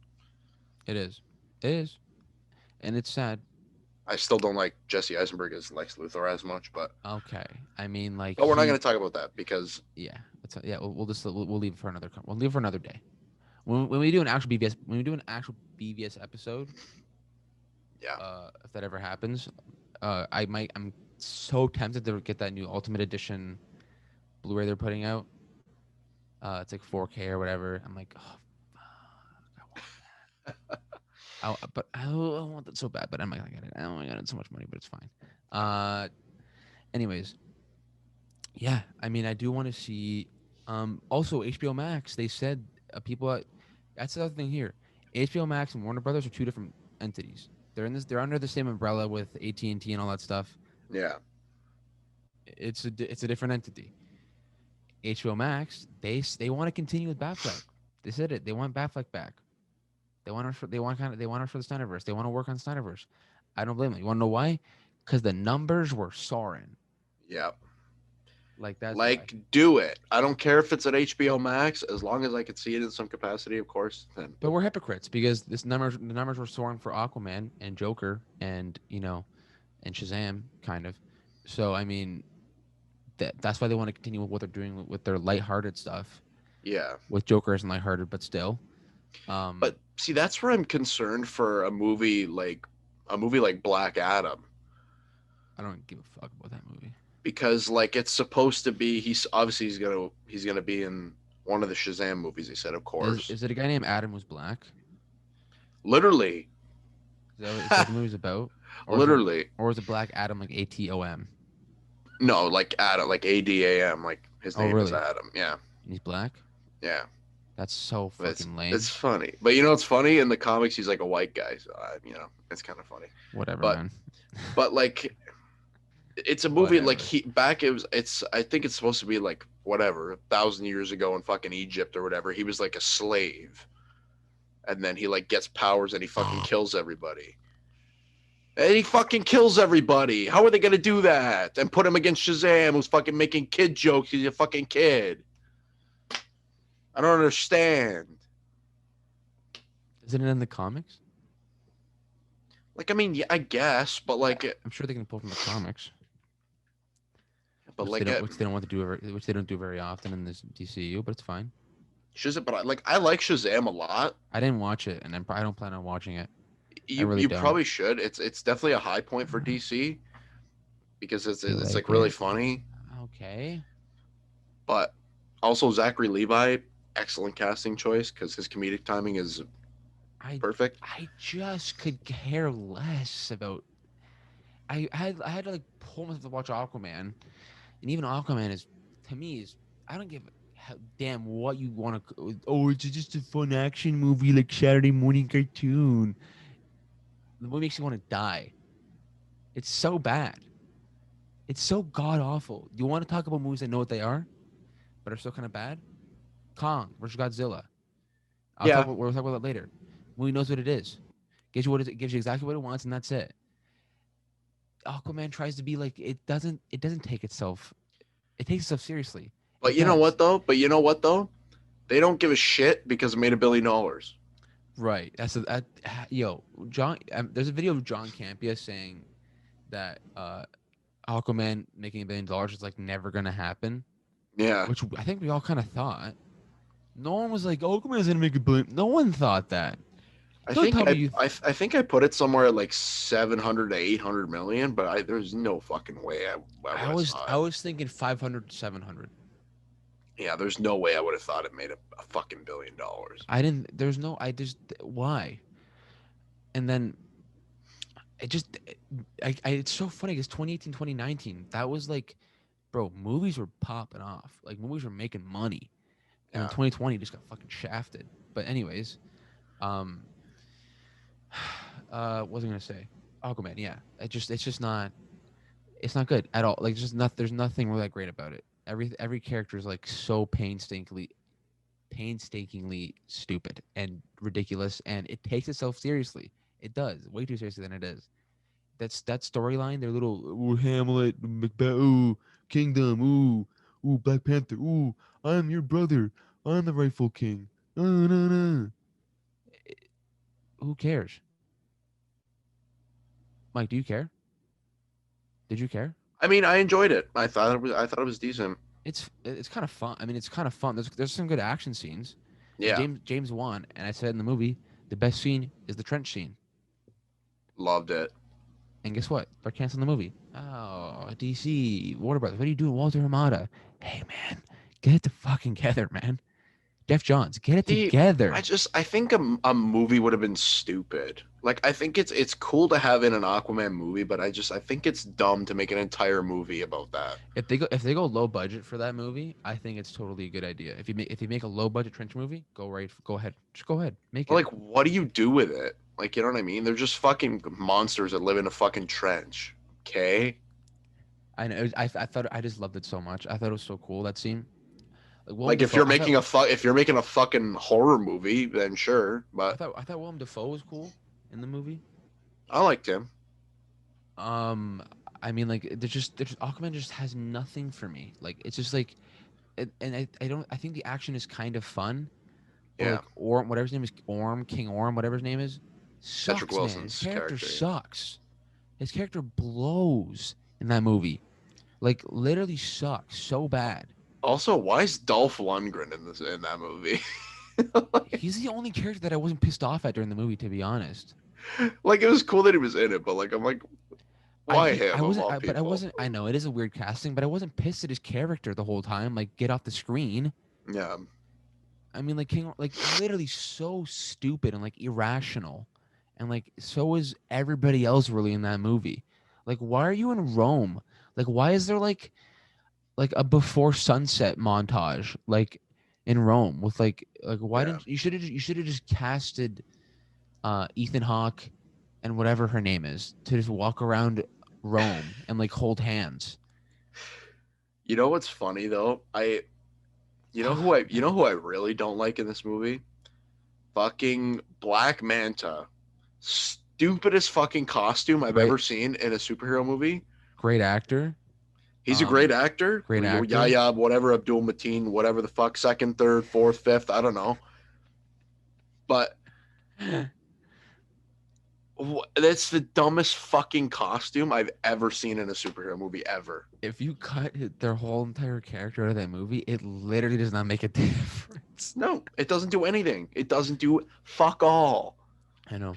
It is. It is, and it's sad. I still don't like Jesse Eisenberg as Lex Luthor as much, Okay, I mean, like but we're not going to talk about that because yeah, we'll leave it for we'll leave it for another day. When we do an actual BVS episode, yeah, if that ever happens, I'm so tempted to get that new Ultimate Edition Blu-ray they're putting out. It's like 4K or whatever. I'm like, oh, fuck, I want that. I want that so bad, but I'm not gonna get it. I don't want to get so much money, but it's fine. Anyways, yeah, I mean, I do want to see. Also, HBO Max. They said that's the other thing here. HBO Max and Warner Brothers are two different entities. They're under the same umbrella with AT&T and all that stuff. yeah, It's a different entity. HBO Max, they want to continue with Batfleck. They said it. They want Batfleck back. They want us for the Snyderverse. They want to work on Snyderverse. I don't blame them. You want to know why? Because the numbers were soaring. yeah. Like that's why. Like, do it. I don't care if it's at HBO Max, as long as I can see it in some capacity, of course. Then, But we're hypocrites because the numbers were soaring for Aquaman and Joker and and Shazam kind of. So I mean, that's why they want to continue with what they're doing with their lighthearted stuff. yeah. With Joker isn't lighthearted, but still. But see, that's where I'm concerned for a movie like Black Adam, I don't give a fuck about that movie. because like it's supposed to be, he's gonna be in one of the Shazam movies. He said, of course, Is it a guy named Adam who's black? literally, Is that what the movie's about? literally. Or is it Black Adam like ATOM? No, like Adam, like ADAM, like his Oh, name is really? Adam. Yeah, And he's black? yeah. That's so It's fucking lame. it's funny, but you know it's funny in the comics. He's like a white guy, so it's kind of funny. Whatever, But man. but like it's a movie like Whatever. it's I think it's supposed to be like whatever 1,000 years ago in fucking Egypt or whatever. He was like a slave, and then he like gets powers and he fucking kills everybody. And he fucking kills everybody. How are they gonna do that? And put him against Shazam, who's fucking making kid jokes. He's a fucking kid. I don't understand. Isn't it in the comics? Like, I mean, yeah, I guess, but like, I'm sure they can pull from the comics. but which like, they don't, which they don't want to do, which they don't do very often in this DCU. But it's fine. Shazam. But I like Shazam a lot. I didn't watch it, and I don't plan on watching it. I You really you don't. probably should. It's definitely a high point for DC because it's like really funny. Okay. But also Zachary Levi, excellent casting choice because his comedic timing is perfect. I just could care less about. I had to like pull myself to watch Aquaman, and even Aquaman is, to me, is I don't give a damn what you want to. Oh, it's just a fun action movie like Saturday morning cartoon. The movie makes you want to die. It's so bad. It's so god awful. You want to talk about movies that know what they are, but are still kind of bad? Kong versus Godzilla. Yeah. We'll talk about that later. Movie knows what it is. Gives you exactly what it wants, and that's it. Aquaman tries to be like it doesn't take itself. It takes itself seriously. But you know what though? They don't give a shit because it made $1 billion. Right. John. There's a video of John Campea saying that Aquaman making $1 billion is like never gonna happen. Yeah. Which I think we all kind of thought. No one was like, Aquaman's gonna make $1 billion. No one thought that. I think I put it somewhere at like 700 to 800 million, but there's no fucking way I was thinking 500 to 700. Yeah, there's no way I would have thought it made a fucking $1 billion. I didn't. There's no. I just why. And then it's so funny because 2018, 2019, that was like, bro, movies were popping off. Like movies were making money. And in 2020 just got fucking shafted. But anyways, what was I gonna say? Aquaman, yeah. It's not good at all. Like there's nothing really that great about it. Every character is like so painstakingly stupid and ridiculous, and it takes itself seriously. It does way too seriously than it is. That storyline. Their little Hamlet, Macbeth, ooh, kingdom, ooh, Black Panther, ooh, I'm your brother, I'm the rightful king. No. Who cares? Mike, do you care? Did you care? I mean, I enjoyed it. I thought it was decent. It's kind of fun. I mean, it's kind of fun. There's some good action scenes. Yeah. James Wan, and I said in the movie, the best scene is the trench scene. Loved it. And guess what? They're canceling the movie. Oh, DC, Warner Brothers, what are you doing, Walter Hamada? Hey, man, get it fucking together, man. Jeff Johns, get it together. I think a movie would have been stupid. Like, I think it's cool to have in an Aquaman movie, but I think it's dumb to make an entire movie about that. If they go low budget for that movie, I think it's totally a good idea. If you make a low budget trench movie, go ahead, make it. Like, what do you do with it? Like, you know what I mean? They're just fucking monsters that live in a fucking trench. Okay. I know. I thought I just loved it so much. I thought it was so cool, that scene. Like if you're making a fucking horror movie, then sure. But I thought Willem Dafoe was cool in the movie. I liked him. I mean, like there's Aquaman just has nothing for me. Like it's just like, and I think the action is kind of fun. Yeah. Like Orm, whatever his name is, King Orm, whatever his name is, sucks. Patrick Wilson's man. His character character sucks. His character blows in that movie. Like literally sucks so bad. Also, why is Dolph Lundgren in that movie? He's the only character that I wasn't pissed off at during the movie, to be honest. Like it was cool that he was in it, but like I'm like, why him? I wasn't. I know it is a weird casting, but I wasn't pissed at his character the whole time. Like, get off the screen. Yeah. I mean, like literally so stupid and like irrational, and like so is everybody else really in that movie. Like, why are you in Rome? Like, why is there like a before sunset montage like in Rome with like why didn't you should have just casted Ethan Hawke and whatever her name is to just walk around Rome and like hold hands. You know what's funny though? You know who I really don't like in this movie? Fucking Black Manta. Stupidest fucking costume I've Great, ever seen in a superhero movie. great actor. He's a great actor. Great actor. Yahya, whatever, Abdul Mateen, whatever the fuck, second, third, fourth, fifth, I don't know. But that's the dumbest fucking costume I've ever seen in a superhero movie ever. If you cut their whole entire character out of that movie, it literally does not make a difference. No, it doesn't do anything. It doesn't do fuck all. I know.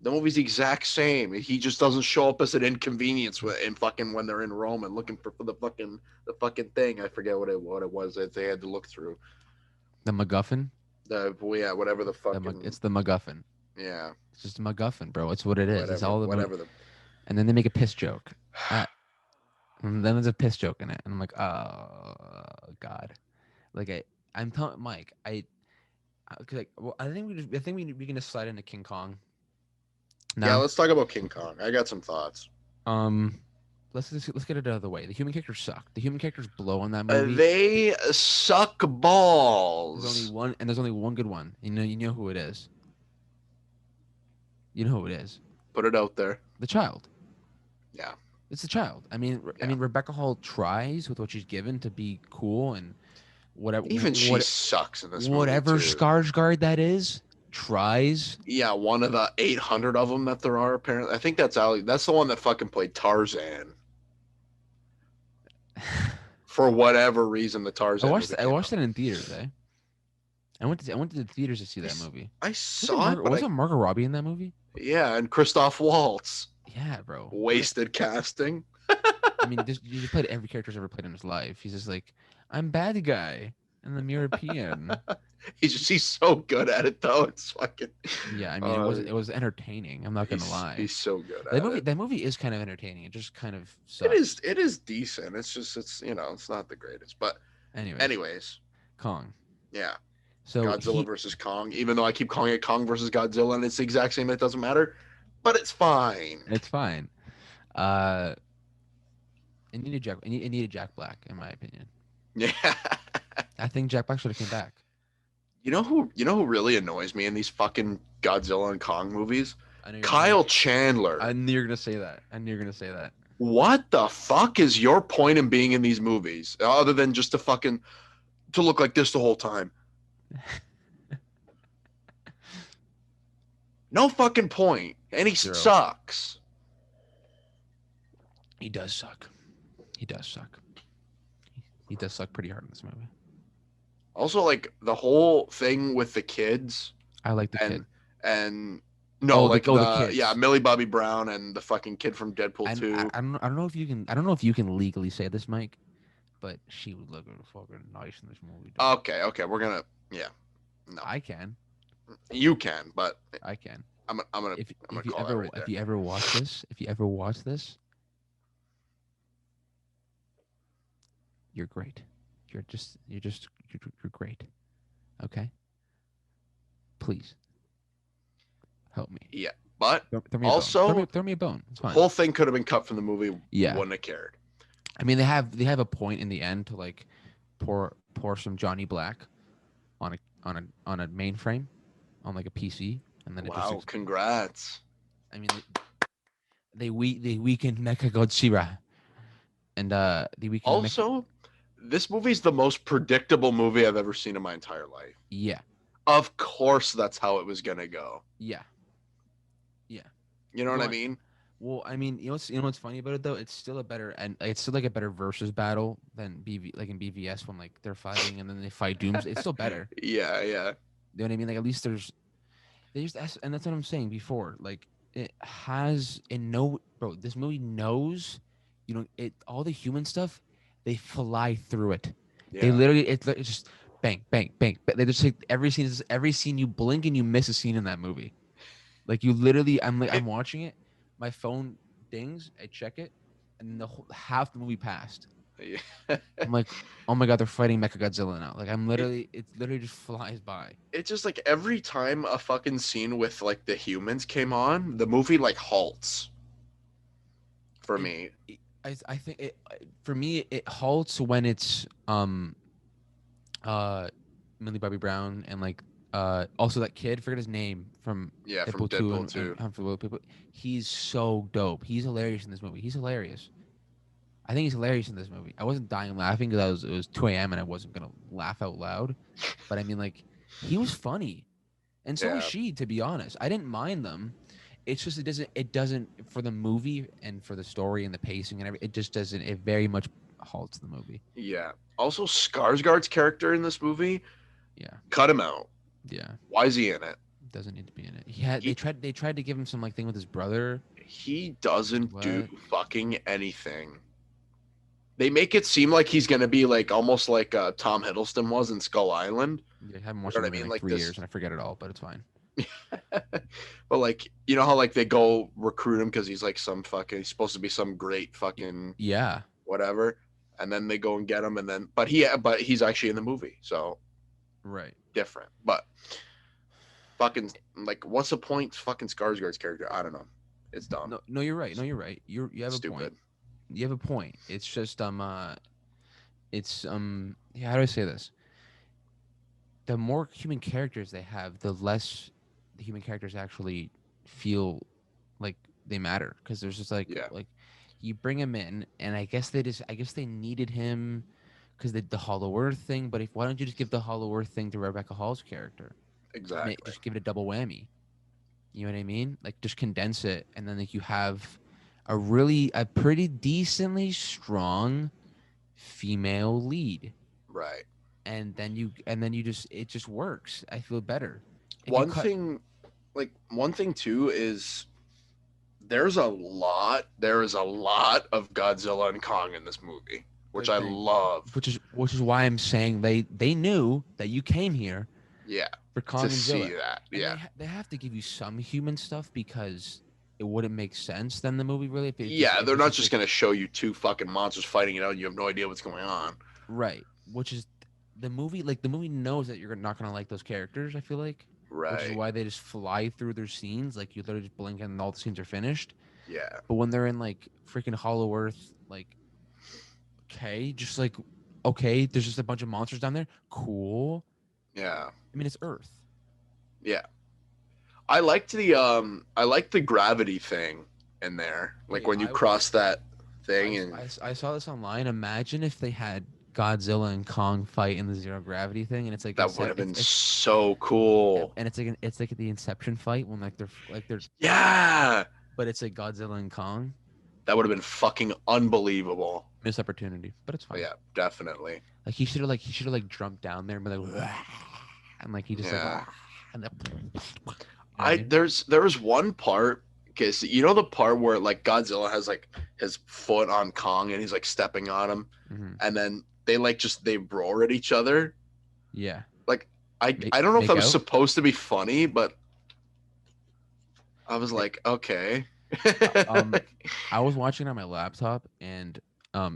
The movie's the exact same. He just doesn't show up as an inconvenience in fucking when they're in Rome and looking for the fucking thing. I forget what it was that they had to look through. The MacGuffin. Whatever the fucking. It's the MacGuffin. Yeah. It's just a MacGuffin, bro. It's what it is. It's all the whatever. And then they make a piss joke. And then there's a piss joke in it, and I'm like, oh god. Like I'm telling Mike, I think we can just slide into King Kong. Now. Yeah, let's talk about King Kong. I got some thoughts. Let's get it out of the way. The human characters suck. The human characters blow on that movie. They suck balls. There's only one good one. You know who it is. You know who it is. Put it out there. The child. Yeah. It's the child. I mean, Rebecca Hall tries with what she's given to be cool and whatever. Even she sucks in this movie. Whatever Skarsgård that is, tries. Yeah, one of the 800 of them that there are apparently. I think that's Ali. That's the one that fucking played Tarzan. For whatever reason, the Tarzan. I watched it in theaters. I went to the theaters to see that movie. I saw it. Wasn't Margot Robbie in that movie? Yeah, and Christoph Waltz. Yeah, bro. Wasted casting. I mean, he just played every character he's ever played in his life. He's just like, I'm bad guy, and I'm European. He's so good at it though. It's fucking. Yeah, I mean, it was entertaining. I'm not gonna lie. He's so good at it. That movie is kind of entertaining. It just kind of sucks. It is decent. It's it's not the greatest, but anyways, Kong. Yeah. So Godzilla versus Kong. Even though I keep calling it Kong versus Godzilla, and it's the exact same, it doesn't matter. But it's fine. It's fine. It needed Jack Black, in my opinion. Yeah. I think Jack Black should have came back. You know who really annoys me in these fucking Godzilla and Kong movies? Kyle Chandler. I knew you were gonna say that. What the fuck is your point in being in these movies, other than just to look like this the whole time? No fucking point. And he sucks. He does suck. He does suck pretty hard in this movie. Also, like the whole thing with the kids. I like the kid. And no, the kids. Yeah, Millie Bobby Brown and the fucking kid from Deadpool 2. I don't know if you can legally say this, Mike, but she would look fucking nice in this movie. Okay, we're gonna No, I can. You can, but I can. I'm gonna. If you ever watch this, you're great. You're great. Okay. Please help me. Yeah, but throw me a bone. It's fine. The whole thing could have been cut from the movie. Yeah, wouldn't have cared. I mean, they have a point in the end to like pour some Johnny Black on a mainframe, on like a PC, and then congrats. I mean, they weakened Mechagodzilla, and they weakened. Also, this movie's the most predictable movie I've ever seen in my entire life. Yeah. Of course, that's how it was gonna go. Yeah. You know what I mean? Well, I mean, you know what's funny about it though? It's still like a better versus battle than like in BVS when like they're fighting and then they fight Dooms. It's still better. Yeah. You know what I mean? Like at least and that's what I'm saying before. Like this movie knows, all the human stuff, they fly through it. Yeah. They literally it's just bang, bang, bang. They just take every scene you blink and you miss a scene in that movie. Like you literally, I'm watching it. My phone dings. I check it, and half the movie passed. Yeah. I'm like, oh my god, they're fighting Mechagodzilla now. Like it literally just flies by. It's just like every time a fucking scene with like the humans came on, the movie like halts. For me, I think for me it halts when it's uh, Millie Bobby Brown, and like also that kid, forget his name from Yeah, from Deadpool 2 Deadpool and 2. Hunt for Willow People. He's so dope. He's hilarious in this movie. He's hilarious. I think he's hilarious in this movie. I wasn't dying laughing because it was 2 a.m. and I wasn't gonna laugh out loud. But I mean, like, he was funny, and so was Yeah, she. To be honest, I didn't mind them. It's just it doesn't for the movie and for the story and the pacing and everything. It just doesn't. It very much halts the movie. yeah. Also, Skarsgård's character in this movie, Yeah, cut him out. yeah. Why is he in it? Doesn't need to be in it. He had He they tried to give him some like thing with his brother. he doesn't do What? fucking anything. They make it seem like he's gonna be like almost like Tom Hiddleston was in Skull Island. Yeah, I haven't You watched know the what I movie in mean? like Like 3 years this. and I forget it all, but it's fine. But like, you know how like they go recruit him because he's like some fucking he's supposed to be some great fucking Yeah, whatever, and then they go and get him, and then but he's actually in the movie, so right. different. But fucking like, what's the point? Fucking Skarsgård's character, I don't know. It's dumb. No, no, you're right. No, you're right. You have a point. Stupid. You have a point. It's just it's yeah, how do I say this? The more human characters they have, the less the human characters actually feel like they matter because there's just Yeah, like you bring him in and I guess they needed him because the Hollow Earth thing. But if why don't you just give the Hollow Earth thing to Rebecca Hall's character? exactly. Just give it a double whammy. You know what I mean? Like just condense it, and then like you have a pretty decently strong female lead, Right. and then you just it just works. I feel better. If you One cut, thing, like one thing too, is there is a lot of Godzilla and Kong in this movie, which good I thing, love. which is why I'm saying they knew that you came here Yeah, for to Kong and see Zilla, that. and Yeah, they have to give you some human stuff because it wouldn't make sense then the movie really yeah, if they're it's not just just like gonna show you two fucking monsters fighting it out and you have no idea what's going on. right, which is the movie knows that you're not gonna like those characters. I feel like, which is Right. why they just fly through their scenes. Like you literally just blink and all the scenes are finished. Yeah. But when they're in like freaking Hollow Earth, like okay, just like okay, there's just a bunch of monsters down there. Cool. Yeah. I mean, it's Earth. Yeah. I like the gravity thing in there. Like Hey, when you cross that thing and I saw this online. Imagine if they had Godzilla and Kong fight in the zero gravity thing, and it's like that would have been it's so cool. and it's like the Inception fight when like they're Yeah. but it's like Godzilla and Kong. That would have been fucking unbelievable. Missed opportunity, but it's But fine. yeah, definitely. Like he should have like jumped down there and been like, and like he just Yeah. like, and then, you know what I mean? There was one part because you know the part where like Godzilla has like his foot on Kong and he's like stepping on him, Mm-hmm. and then they like just they roar at each other. Yeah, Like I don't know if make that was out. supposed to be funny, but I was like, okay. Um, I was watching it on my laptop, and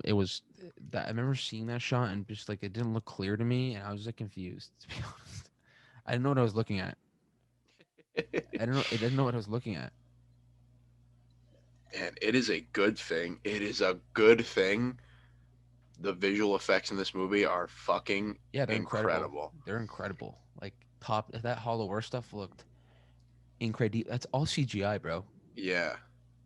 it was that I remember seeing that shot, and just like it didn't look clear to me, and I was like confused. To be honest, I didn't know what I was looking at. I didn't know what I was looking at. And it is a good thing. It is a good thing. The visual effects in this movie are fucking Yeah, they're incredible. incredible. They're incredible. Like top that Hollow Earth stuff looked incredible. That's all CGI, bro. Yeah.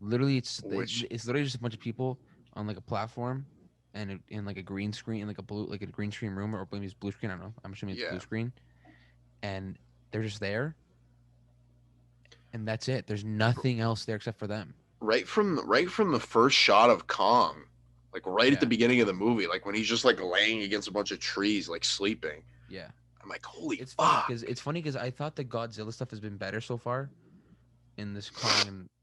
Literally, Which it's literally just a bunch of people on like a platform, and in like a green screen, in like a green screen room, or maybe it's blue screen. I don't know. I'm assuming it's yeah. blue screen, and they're just there, and that's it. There's nothing else there except for them. Right from the first shot of Kong, like right at the Yeah, beginning of the movie, like when he's just like laying against a bunch of trees, like sleeping. yeah. I'm like, holy It's funny fuck. because I thought the Godzilla stuff has been better so far in this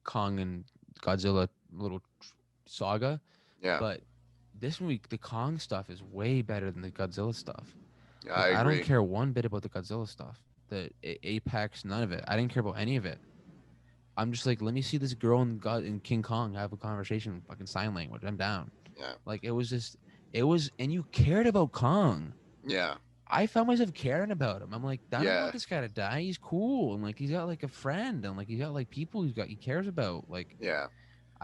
Kong and Godzilla little saga, Yeah, but this week the Kong stuff is way better than the Godzilla stuff. I Like I don't agree. care one bit about the Godzilla stuff. The Apex, none of it. I didn't care about any of it. I'm just like, let me see this girl in God in King Kong have a conversation in fucking sign language. I'm down. Yeah, Like it was, and you cared about Kong. yeah, I found myself caring about him. I'm like, I don't yeah. want this guy to die. He's cool, and like he's got like a friend, and like he's got like people he cares about. Like Yeah.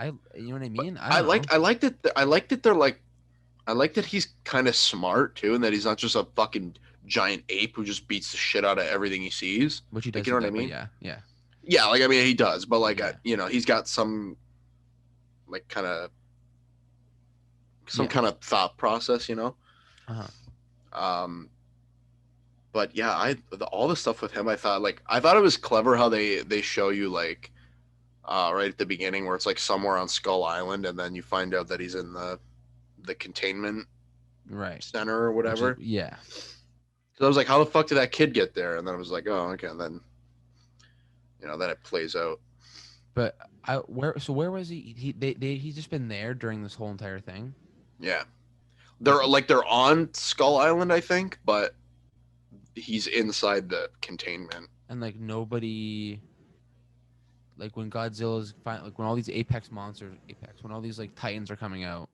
you know what I But mean? I don't know. I like that they're like I like that he's kind of smart too, and that he's not just a fucking giant ape who just beats the shit out of everything he sees. Which he Like, does you know see what I that, but mean? yeah. Yeah, like I mean he does, but like Yeah. he's got some like some Yeah. kind of thought process, Uh-huh. Um, but yeah, all the stuff with him, I thought it was clever how they show you like right at the beginning where it's like somewhere on Skull Island, and then you find out that he's in the containment Right. center or Which is whatever. yeah. Because I was like, how the fuck did that kid get there? And then I was like, oh, okay. And then then it plays out. But where was he? He's just been there during this whole entire thing. Yeah, they're on Skull Island, I think, but he's inside the containment. And like nobody, like when Godzilla's like when all these when all these like Titans are coming out,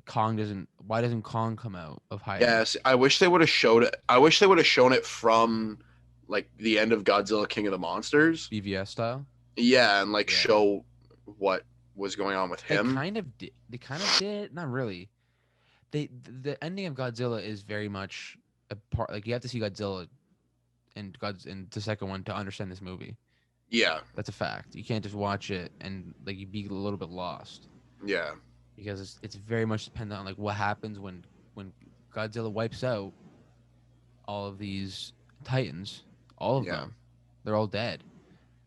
Kong doesn't. Why doesn't Kong come out of hiding? Yes, I wish they would have showed it. I wish they would have shown it from like the end of Godzilla King of the Monsters. BVS style. Yeah, and like Yeah. show what was going on with They him. kind of did. They kind of did. Not really. The ending of Godzilla is very much a part. Like you have to see Godzilla and the second one to understand this movie. Yeah, That's a fact. You can't just watch it and like you be a little bit lost yeah, because it's very much dependent on like what happens when Godzilla wipes out all of these Titans, all of yeah, them. They're all dead,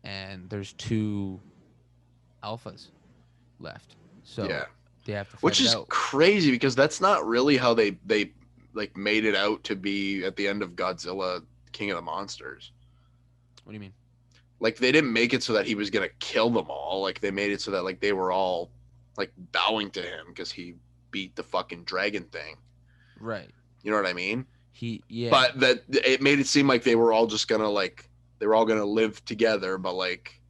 and there's two alphas left. So yeah. they have to fight Which it is out. crazy because that's not really how they like made it out to be at the end of Godzilla King of the Monsters. What do you mean? Like they didn't make it so that he was gonna kill them all. Like they made it so that like they were all like bowing to him because he beat the fucking dragon thing. Right. You know what I mean? Yeah. But that it made it seem like they were all just gonna like they were all gonna live together, but like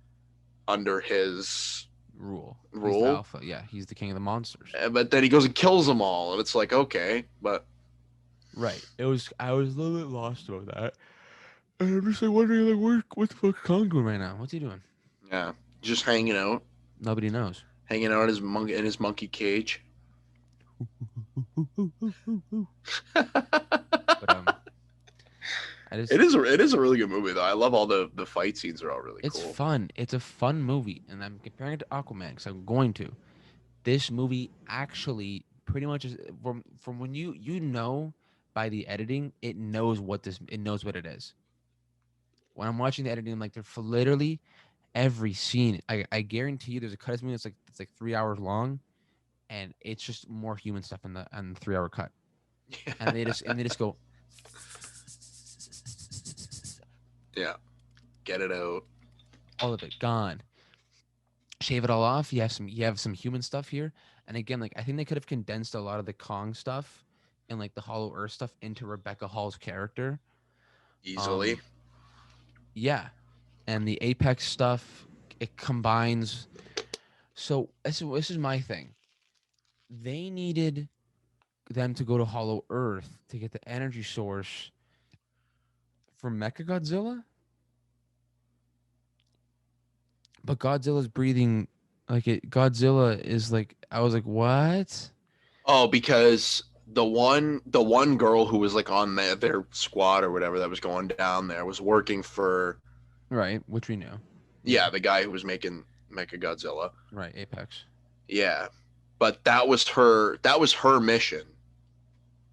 under his rule. He's the rule. alpha. Yeah, he's the king of the monsters. But then he goes and kills them all, and it's like okay, but Right. I was a little bit lost about that. And I'm just like wondering like what the fuck Kong doing right now? What's he doing? yeah, just hanging out. Nobody knows. Hanging out in his monkey cage. But it is a really good movie though. I love all the fight scenes are all really it's cool. fun. It's a fun movie, and I'm comparing it to Aquaman because I'm going to. This movie actually pretty much is from when you know by the editing, it knows what it is. When I'm watching the editing, I'm like, they're for literally every scene. I guarantee you, there's a cut of this movie that's like 3 hours long, and it's just more human stuff in the 3 hour cut. And they just go, yeah, get it out. all of it gone. Shave it all off. You have some human stuff here, and again, like I think they could have condensed a lot of the Kong stuff and like the Hollow Earth stuff into Rebecca Hall's character Easily. Yeah, and the Apex stuff it combines. So this is my thing. They needed them to go to Hollow Earth to get the energy source from Mechagodzilla, but Godzilla's breathing like it. Godzilla is like I was like, what? Oh, because the one girl who was like on their squad or whatever that was going down there was working for Right, which we knew. the guy who was making Mechagodzilla. Right, Apex. Yeah. But that was her mission.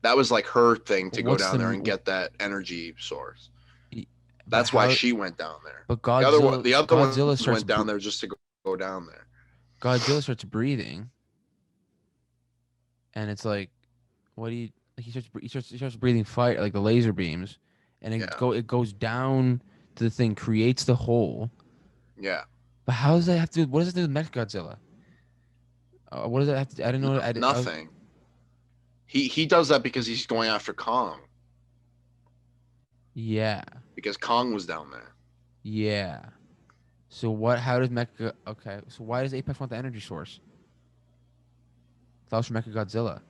That was like her thing to go What's down the there and m- get that energy source. But That's why how? she went down there. But The other Godzilla one starts went down there just to go down there. Godzilla starts breathing, and it's like, what do you? Like he starts breathing fire like the laser beams, and it goes down to the thing, creates the hole. Yeah. But how does that have to? What does it do with Mechagodzilla? What does that have to? I didn't know. Nothing. He does that because he's going after Kong. Yeah. Because Kong was down there. Yeah. So what? How does Mecha? Okay. So why does Apex want the energy source? That was from Mechagodzilla.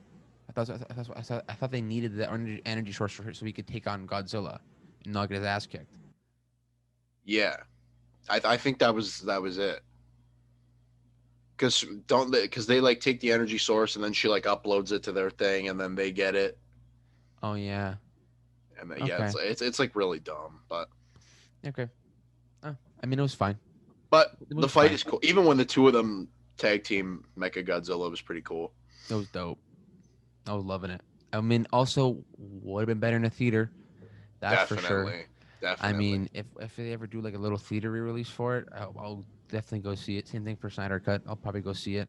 I thought they needed the energy source for her so he could take on Godzilla and not get his ass kicked. Yeah. I think that was it. Because they like take the energy source and then she like uploads it to their thing and then they get it. Oh yeah. And then, yeah, Okay. it's like really dumb, Okay. I mean, it was fine. but The the movie's fight fine. is cool. Even when the two of them tag team Mecha Godzilla was pretty cool. It was dope. I was loving it. I mean, also would have been better in a theater. That's for sure. Definitely, I definitely. mean, if they ever do like a little theater re-release for it, I'll definitely go see it. Same thing for Snyder Cut. I'll probably go see it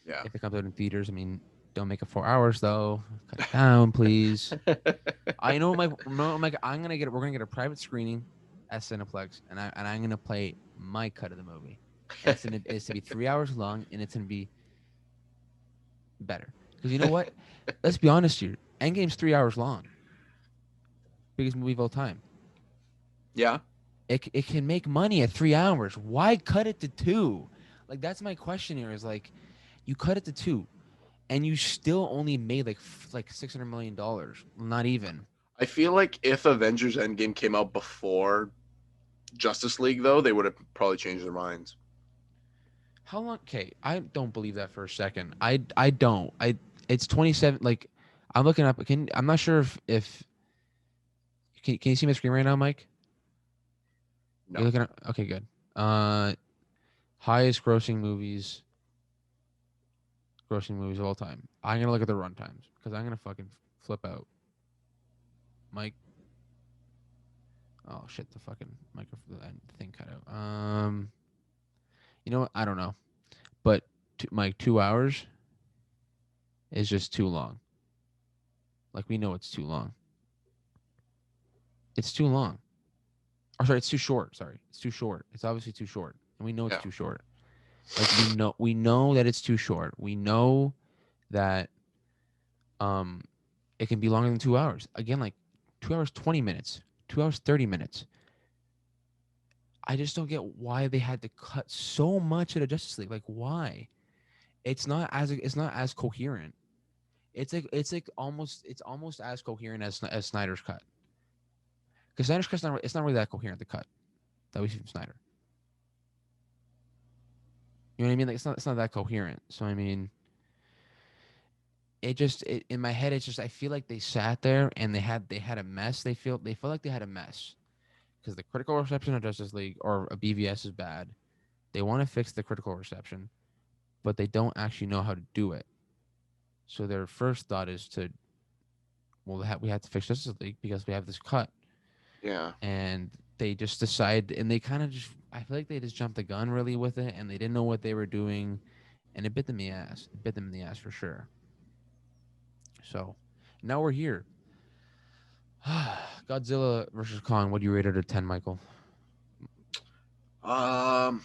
Yeah. if it comes out in theaters. I mean, don't make it 4 hours though. Cut it down, please. I know my no, I'm like I'm gonna get we're gonna get a private screening at Cineplex, and I'm gonna play my cut of the movie, and it's to be 3 hours long, and it's gonna be better because you know what? Let's be honest here. Endgame's 3 hours long. Biggest movie of all time. Yeah. It can make money at 3 hours. Why cut it to two? Like that's my question here. Is like, you cut it to two, and you still only made like $600 million. Not even. I feel like if Avengers Endgame came out before Justice League, though, they would have probably changed their minds. How long? Okay, I don't believe that for a second. I don't. It's 27. Like I'm looking up. I'm not sure if can you see my screen right now, Mike? You're No. looking at. Okay, good. Uh, highest grossing movies of all time. I'm gonna look at the run times because I'm gonna fucking flip out. Mike. Oh shit! The fucking microphone thing cut out. You know what? I don't know, but Mike, 2 hours is just too long. Like we know it's too long. It's too long. Or sorry, it's too short. Sorry, it's too short. It's obviously too short, and we know it's Yeah. too short. Like we know that it's too short. We know that um, it can be longer than 2 hours. Again, like 2 hours 20 minutes, 2 hours 30 minutes. I just don't get why they had to cut so much out of Justice League. Like why? It's not as coherent. It's almost as coherent as Snyder's cut. Because Snyder's cut's not it's not really that coherent. The cut that we see from Snyder. You know what I mean? Like it's not that coherent. So I mean, in my head it's just I feel like they sat there and they had a mess. They feel like they had a mess because the critical reception of Justice League or a BVS is bad. They want to fix the critical reception, but they don't actually know how to do it. So their first thought is to we have to fix Justice League because we have this cut, Yeah. and they just decide and they kind of just I feel like they just jumped the gun really with it and they didn't know what they were doing, and it bit them in the ass. It bit them in the ass for sure. So now we're here. Godzilla versus Kong. What do you rate it at 10, Michael? Um,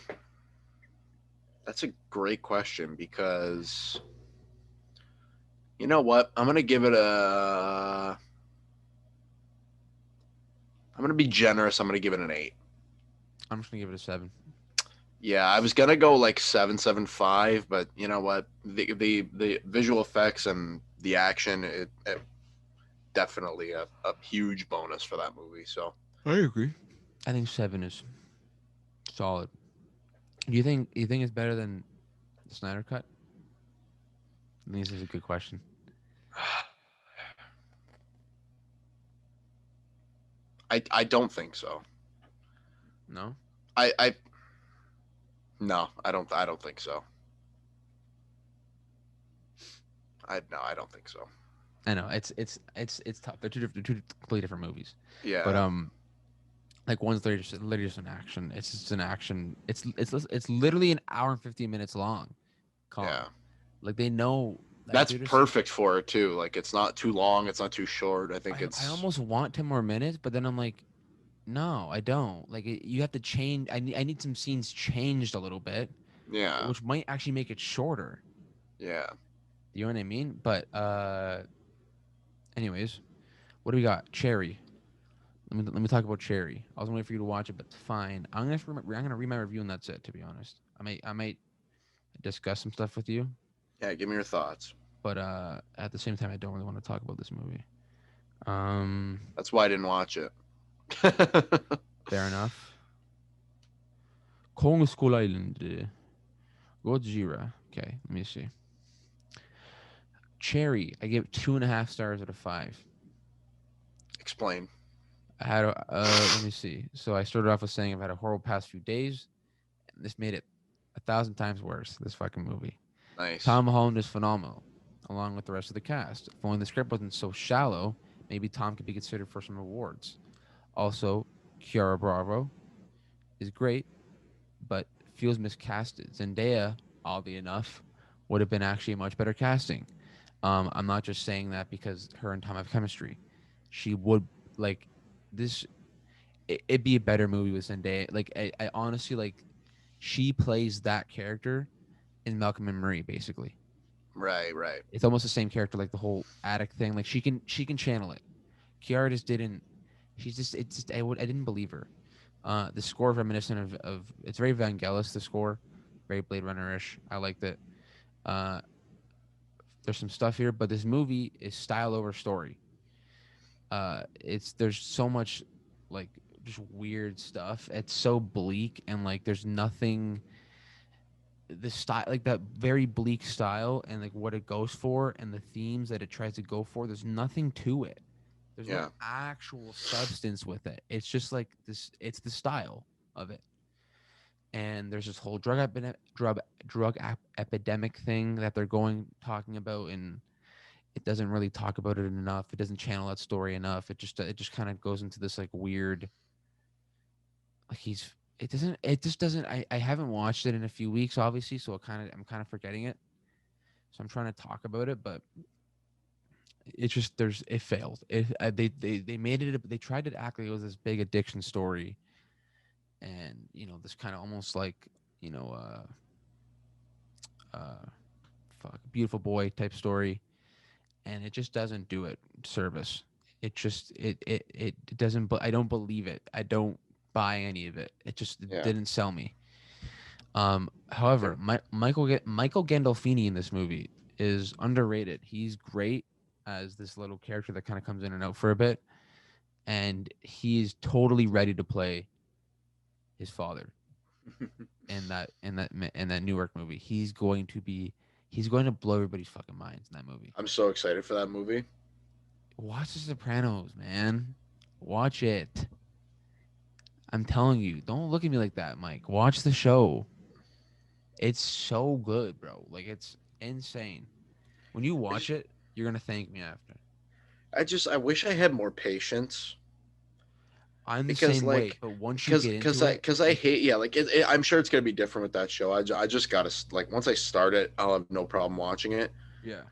that's a great question because you know what? I'm gonna be generous. I'm gonna give it an 8. I'm just gonna give it a 7. Yeah, I was gonna go like 7.75, but you know what? The visual effects and the action, it definitely a huge bonus for that movie. So I agree. I think 7 is solid. Do you think it's better than the Snyder cut? I think this is a good question. I don't think so. No? I no, I don't think so. I don't think so. I know it's tough. They're two completely different movies. But Yeah, like one's literally just an action. It's just an action. It's literally an hour and 15 minutes long. Kong. yeah. Like they know like That's they're just perfect for it too. Like it's not too long, it's not too short. I think I it's almost want 10 more minutes, but then I'm like, no, I don't. Like you have to change. I need some scenes changed a little bit, yeah, which might actually make it shorter. yeah. You know what I mean? But anyways, what do we got? Cherry. Let me talk about Cherry. I was waiting for you to watch it, but fine. I'm gonna read my review and that's it. To be honest, I might discuss some stuff with you, Yeah, give me your thoughts. but at the same time, I don't really want to talk about this movie. Um, That's why I didn't watch it. fair enough. Kong Skull Island. Godzilla. Okay, let me see. Cherry. I give 2.5 stars out of 5. Explain. I had let me see. So I started off with saying I've had a horrible past few days, and this made it 1,000 times worse. This fucking movie. Nice. Tom Holland is phenomenal, along with the rest of the cast. If only the script wasn't so shallow, maybe Tom could be considered for some awards. Also, Kiara Bravo is great, but feels miscasted. Zendaya, oddly enough, would have been actually a much better casting. I'm not just saying that because her and Tom have chemistry. She would like this. It'd be a better movie with Zendaya. Like I honestly like she plays that character in Malcolm and Marie basically. Right, right. It's almost the same character, like the whole addict thing. Like she can channel it. Kiara just didn't. She's just it's just I didn't believe her. The score reminiscent of it's very Vangelis. The score, very Blade Runner ish. I liked it. Uh, there's some stuff here, but this movie is style over story. It's there's so much like just weird stuff. It's so bleak and like there's nothing the style like that very bleak style and like what it goes for and the themes that it tries to go for. There's nothing to it. There's no Yeah, actual substance with it. It's just like this. It's the style of it. And there's this whole epidemic thing that they're going talking about, and it doesn't really talk about it enough. It doesn't channel that story enough. It just kind of goes into this like weird like he's it just doesn't I haven't watched it in a few weeks obviously, so I'm kind of forgetting it. So I'm trying to talk about it, but it's just there's it failed. They made it they tried to act like it was this big addiction story and this kind of almost like you know fuck beautiful boy type story, and it just doesn't do it service. It just it doesn't but I don't believe it. I don't buy any of it. It just yeah. didn't sell me. Okay. However, Michael Gandolfini in this movie is underrated. He's great as this little character that kind of comes in and out for a bit, and he's totally ready to play his father in that Newark movie. He's going to blow everybody's fucking minds in that movie. I'm so excited for that movie. Watch The Sopranos, man. Watch it. I'm telling you, don't look at me like that, Mike. Watch the show. It's so good, bro. Like it's insane. When you I watch just, it, you're gonna thank me after. I wish I had more patience I'm the because same way, like but once you get into it, because I hate yeah like I'm sure it's gonna be different with that show. I just gotta like once I start it, I'll have no problem watching it. yeah,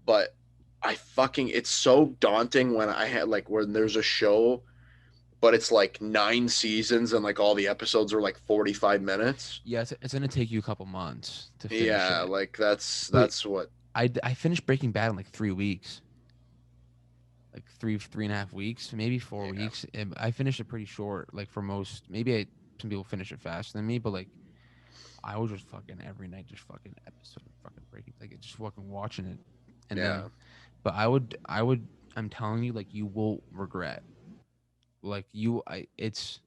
But I fucking it's so daunting when I had like when there's a show but it's like 9 seasons and like all the episodes are like 45 minutes. yeah, it's gonna take you a couple months to finish Yeah, it. like But that's what. I finished Breaking Bad in like 3 weeks, like three and a half weeks, maybe four Yeah, weeks. And I finished it pretty short, like for most. Some people finish it faster than me, but like I was just fucking every night, just fucking episode of fucking Breaking, like just fucking watching it, and yeah. then, but I'm telling you, like you will regret, like it's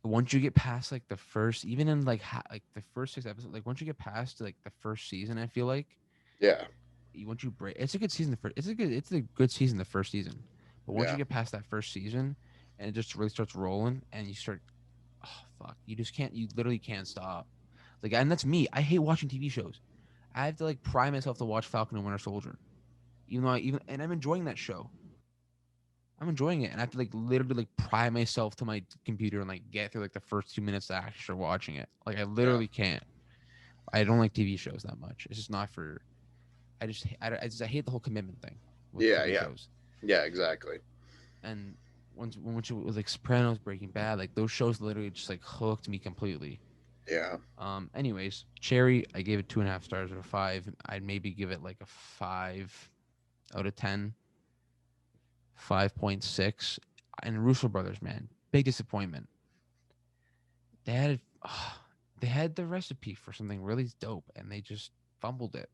once you get past like the first, even in like like the first 6 episodes, like once you get past like the first season, I feel like Yeah, once you break, it's a good season. It's a good season the first season, but once you yeah, get past that first season, and it just really starts rolling, and you start, oh fuck, you literally can't stop. Like, and that's me. I hate watching TV shows. I have to like pry myself to watch Falcon and Winter Soldier, and I'm enjoying that show. I'm enjoying it, and I have to like literally like pry myself to my computer and like get through like the first 2 minutes to actually start watching it. Like I yeah, literally can't. I don't like TV shows that much. It's just not for. I hate the whole commitment thing with yeah, TV yeah, shows. yeah. Exactly. And once it was like Sopranos, Breaking Bad, like those shows literally just like hooked me completely. Yeah. Anyways, Cherry, I gave it 2.5 stars out of five. I'd maybe give it like a 5 out of 10, 5.6. And Russo Brothers, man, big disappointment. They had oh, they had the recipe for something really dope, and they just fumbled it.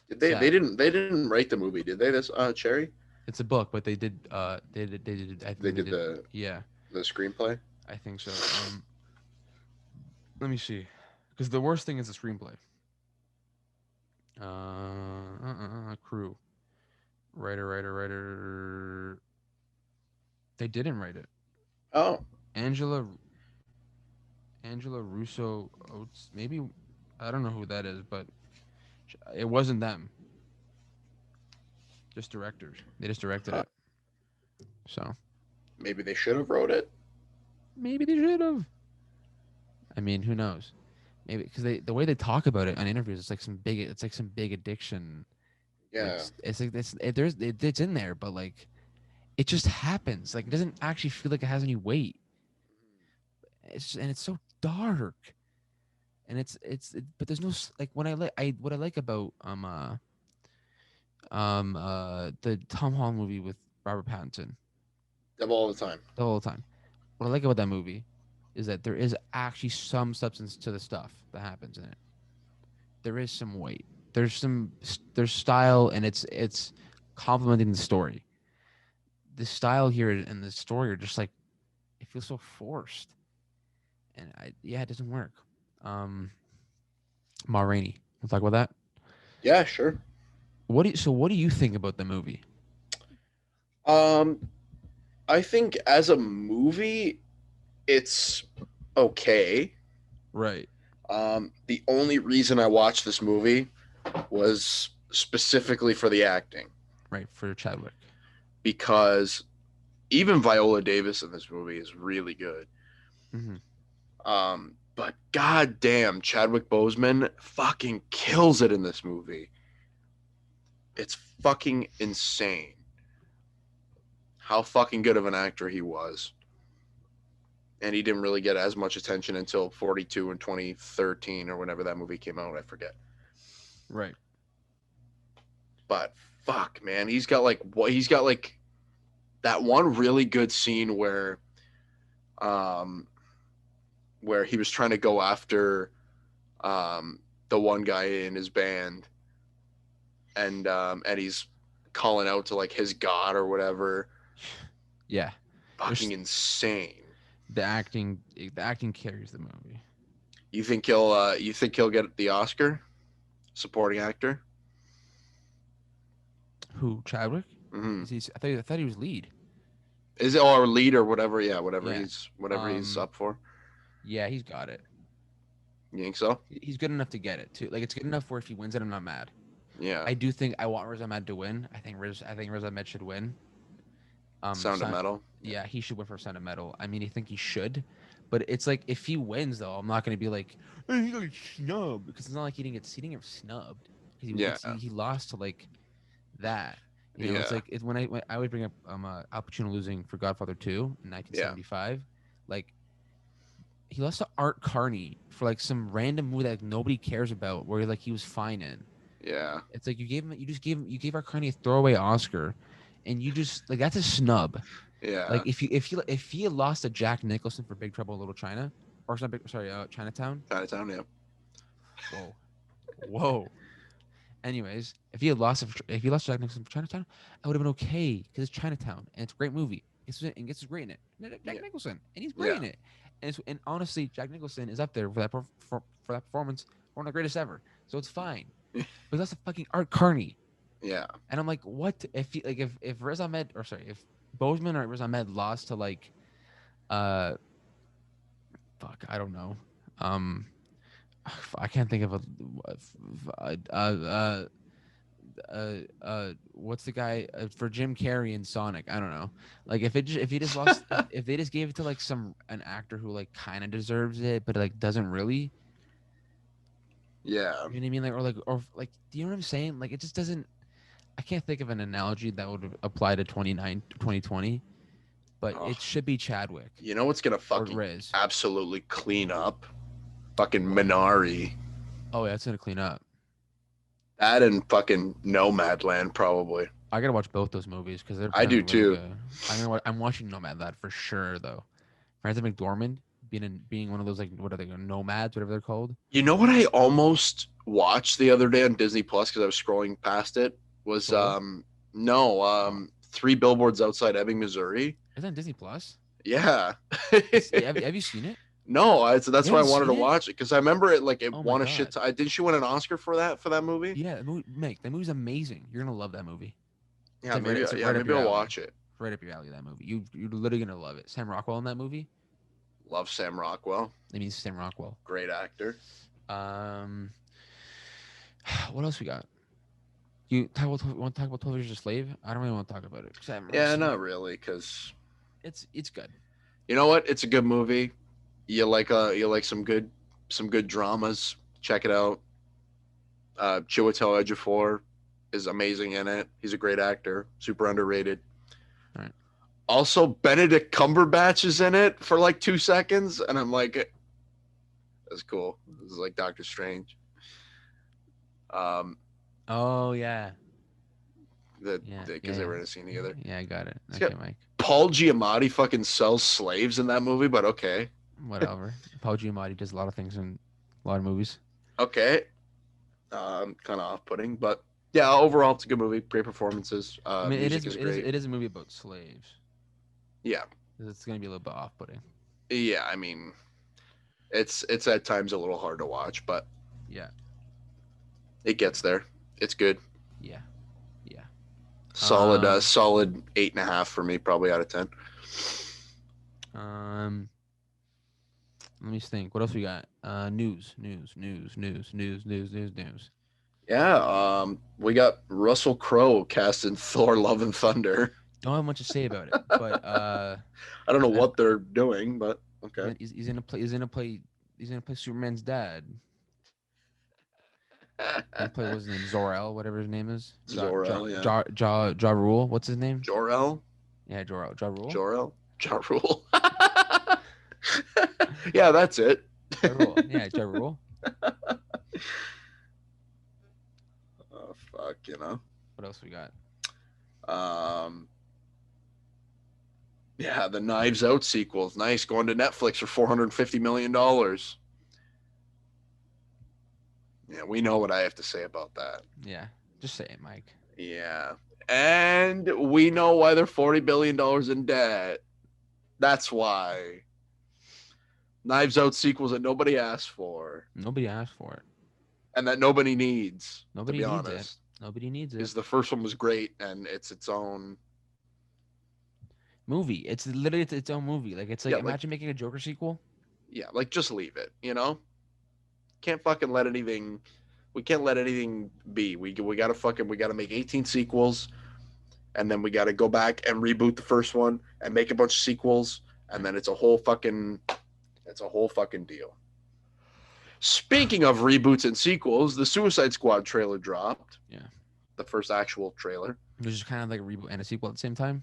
Did Sad. they didn't write the movie, did they? This Cherry? It's a book, but they did. I They think they did did. Yeah, the screenplay. I think so. Let me see, because the worst thing is the screenplay. Crew, writer. They didn't write it. Oh, Angela Angela Russo Oates. Maybe I don't know who that is, but it wasn't them. Just directors. They just directed huh. it. So Maybe they should have wrote it. maybe they should have. I mean, who knows? Maybe because the way they talk about it on interviews, it's like some big addiction. Like Yeah. it's like it's in there, but like it just happens. Like it doesn't actually feel like it has any weight. It's so dark, and but there's no like when I what I like about the Tom Holland movie with Robert Pattinson Them all the time. the whole time. What I like about that movie is that there is actually some substance to the stuff that happens in it. There is some weight. There's style, and it's complementing the story. The style here and the story are just like it feels so forced, and yeah, it doesn't work. Um, Ma Rainey, we'll talk about that. Yeah, sure. What do you think about the movie? Um, I think as a movie, it's okay. Right, The only reason I watched this movie was specifically for the acting, right for Chadwick. because even Viola Davis in this movie is really good. Mm-hmm. But goddamn, Chadwick Boseman fucking kills it in this movie. It's fucking insane how fucking good of an actor he was. And he didn't really get as much attention until 42 in 2013 or whenever that movie came out. I forget. Right. But fuck, man, he's got like that one really good scene um, where he was trying to go after the one guy in his band, and he's calling out to like his god or whatever. Yeah. Fucking insane. The acting carries the movie. You think he'll get the Oscar supporting actor? Who Chadwick? Mm-hmm. I thought he was lead. Is it or lead or whatever? Yeah, whatever Yeah. he's up for. Yeah, he's got it. You think so? He's good enough to get it too. Like it's good enough where if he wins it, I'm not mad. Yeah. I do think I want Riz Ahmed to win. I think Riz Ahmed should win. Sound of Metal. Yeah, he should win for Sound of Metal. I mean, I think he should, but it's like if he wins though, I'm not gonna be like "Hey, he got snubbed," because it's not like he didn't get snubbed. Yeah. He lost to like that. It's Yeah. like when I would bring up Al Pacino losing for Godfather 2 in Yeah. 1975, like he lost to Art Carney for like some random movie that like, nobody cares about, where like he was fine in. Yeah. It's like you gave Art Carney a throwaway Oscar, and you just like that's a snub. Yeah. Like if he had lost to Jack Nicholson for Big Trouble in Little China, or Chinatown. Chinatown. Yeah. Whoa, whoa. Anyways, if he lost to Jack Nicholson for Chinatown, I would have been okay because it's Chinatown and it's a great movie. And gets great in it. Jack Yeah. Nicholson, and he's great in it. And honestly, Jack Nicholson is up there for that performance, one of the greatest ever. So it's fine. But that's a fucking Art Carney. Yeah. And I'm like, what if Riz Ahmed if Bozeman or Riz Ahmed lost to like fuck, I don't know. I can't think of what's the guy for Jim Carrey and Sonic? I don't know. Like if he just lost if they just gave it to like an actor who like kind of deserves it but like doesn't really. Yeah. You know what I mean? Like do you know what I'm saying? Like it just doesn't. I can't think of an analogy that would apply to 2020, but it should be Chadwick. You know what's gonna fucking Riz. absolutely clean up? Fucking Minari. Oh yeah, it's gonna clean up. That and fucking Nomadland probably. I gotta watch both those movies because they're. I do apparently too. I'm watching Nomadland for sure though. Frances McDormand being one of those like what are they nomads, whatever they're called. You know what I almost watched the other day on Disney Plus because I was scrolling past it was Soul? Three Billboards Outside Ebbing, Missouri. Is that on Disney Plus? Yeah. have you seen it? No, so that's You why I haven't wanted to seen it? watch it because I remember it like it Oh my won a God. shit. Didn't she win an Oscar for that movie? Yeah, that movie's amazing. You're gonna love that movie. Yeah, It's like maybe right up your I'll alley. watch it. right up your alley. That movie, you're literally gonna love it. Sam Rockwell in that movie. Love Sam Rockwell. It means Sam Rockwell. Great actor. Um, what else we got? Want to talk about 12 Years a Slave? I don't really want to talk about it because I haven't really Yeah, seen not it. really, because It's good. you know what? It's a good movie. You like some good dramas. Check it out. Chiwetel Ejiofor is amazing in it. He's a great actor. Super underrated. All right. Also, Benedict Cumberbatch is in it for like 2 seconds, and I'm like, that's cool. This is like Doctor Strange. Um, Oh yeah, because they were in a scene together. Yeah, I got it. It's Okay, got Mike. Paul Giamatti fucking sells slaves in that movie, but okay, Whatever. Paul Giamatti does a lot of things in a lot of movies. okay. Kind of off-putting, but yeah, overall it's a good movie. Great performances. I mean, Music is great. it is a movie about slaves. Yeah, It's gonna be a little bit off-putting. yeah. I mean, it's at times a little hard to watch, but Yeah, it gets there. It's good. yeah, yeah. Solid 8.5 for me, probably out of 10. Let me think. What else we got? News. Yeah, we got Russell Crowe cast in Thor: Love and Thunder. Don't have much to say about it, but I don't know what they're doing, but okay. he's gonna play. He's gonna play Superman's dad. He played what's his name? Zor-El, whatever his name is. Zor-El, yeah. Ja Rule. What's his name? Jor-El? Yeah, Jor-El. Ja Rule. Jor-El? Ja Rule. Yeah, that's it. Ja Rule. Yeah, Ja Rule. Oh fuck, you know. What else we got? Yeah, the Knives Out sequels. Nice, going to Netflix for $450 million. Yeah, we know what I have to say about that. Yeah, just say it, Mike. Yeah. And we know why they're $40 billion in debt. That's why. Knives Out sequels that nobody asked for. Nobody asked for it. And that nobody needs. Nobody to be needs honest. it. Nobody needs it. Because the first one was great and it's its own movie. It's literally its own movie. Like it's like Yeah, imagine making a Joker sequel. Yeah, like just leave it, you know? Can't fucking let anything we can't let anything be. We gotta make 18 sequels and then we gotta go back and reboot the first one and make a bunch of sequels and then it's a whole fucking deal. Speaking of reboots and sequels, the Suicide Squad trailer dropped. Yeah. The first actual trailer. Which is kind of like a reboot and a sequel at the same time.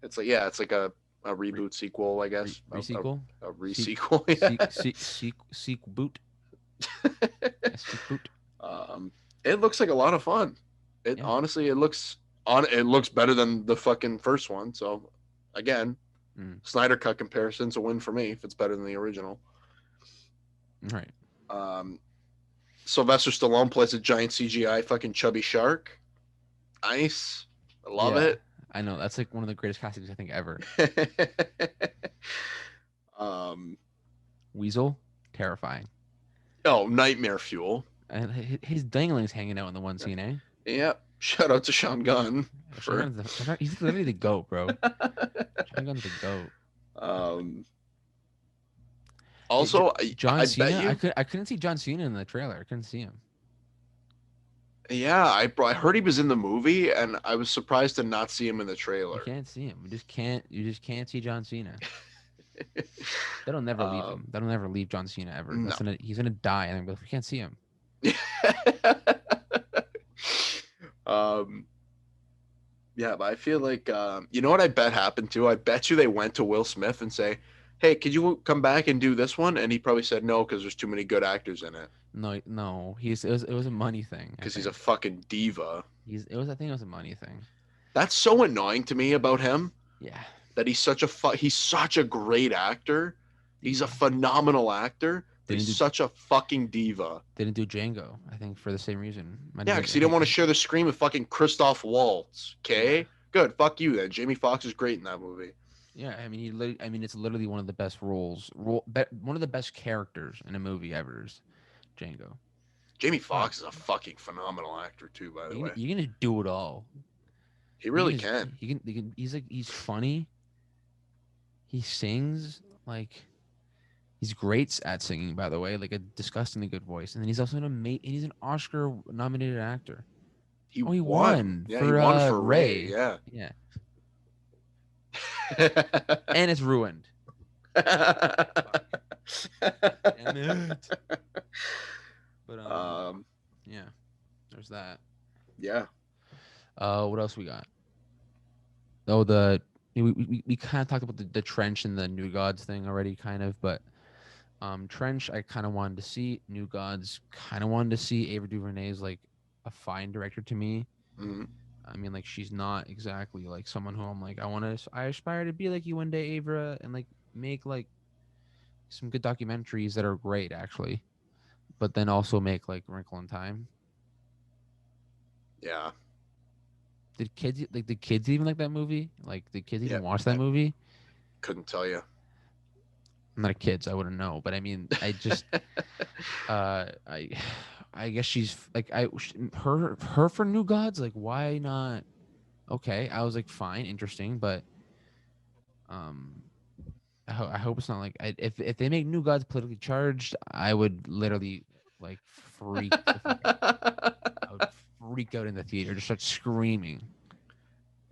It's like a reboot sequel, I guess. Re-sequel? A re-sequel. Yeah. Sequel boot. It looks like a lot of fun. Honestly, it looks better than the fucking first one. So, again, Snyder Cut comparison's a win for me if it's better than the original. Right. Sylvester Stallone plays a giant CGI fucking chubby shark. Nice. I love it. I know. That's like one of the greatest castings I think ever. Weasel, terrifying. Oh, nightmare fuel. And his dangling's hanging out in the one scene, eh? Yeah. Shout out to Sean Gunn. He's literally the GOAT, bro. Sean Gunn's the GOAT. Also, John Cena. I couldn't see John Cena in the trailer. I couldn't see him. Yeah, I heard he was in the movie, and I was surprised to not see him in the trailer. You can't see him. You just can't see John Cena. That'll never leave him. That'll never leave John Cena ever. No. He's gonna die, and we can't see him. Yeah, but I feel like you know what I bet happened to? I bet you they went to Will Smith and say, "Hey, could you come back and do this one?" And he probably said no because there's too many good actors in it. No. It was a money thing. Because he's a fucking diva. I think it was a money thing. That's so annoying to me about him. Yeah. That he's such a great actor. He's a phenomenal actor. But he's such a fucking diva. They didn't do Django, I think, for the same reason. Yeah, because he didn't want to share the screen with fucking Christoph Waltz. Okay, good. Fuck you then. Jamie Foxx is great in that movie. Yeah, I mean, it's literally one of the best one of the best characters in a movie ever is Django. Jamie Foxx is a fucking phenomenal actor too, by the way. You're gonna do it all. He He really can just can. he's funny. He sings like he's great at singing, by the way, like a disgustingly good voice. And then he's also he's an Oscar nominated actor. He Oh, he won. won Yeah, he for won for Ray. Ray. Yeah. Yeah. And it's ruined. Damn it. But um. yeah, there's that. Yeah. What else we got? Oh, we kind of talked about the Trench and the New Gods thing already, kind of, but Trench I kind of wanted to see. New Gods kind of wanted to see. Ava DuVernay is like a fine director to me. Mhm. I mean, like she's not exactly like someone who I'm like I aspire to be like you one day, Ava, and like make like some good documentaries that are great actually, but then also make like Wrinkle in Time. Yeah. Did kids even like that movie? Like did kids Yeah. even watch that I movie? couldn't tell you. I'm not a kid, so I wouldn't know. But I mean, I just I I guess she's like her for New Gods. Like why not? Okay, I was like fine, interesting, but um I hope it's not like if they make New Gods politically charged, I would literally like freak the fuck out. I would freak out in the theater, just start screaming.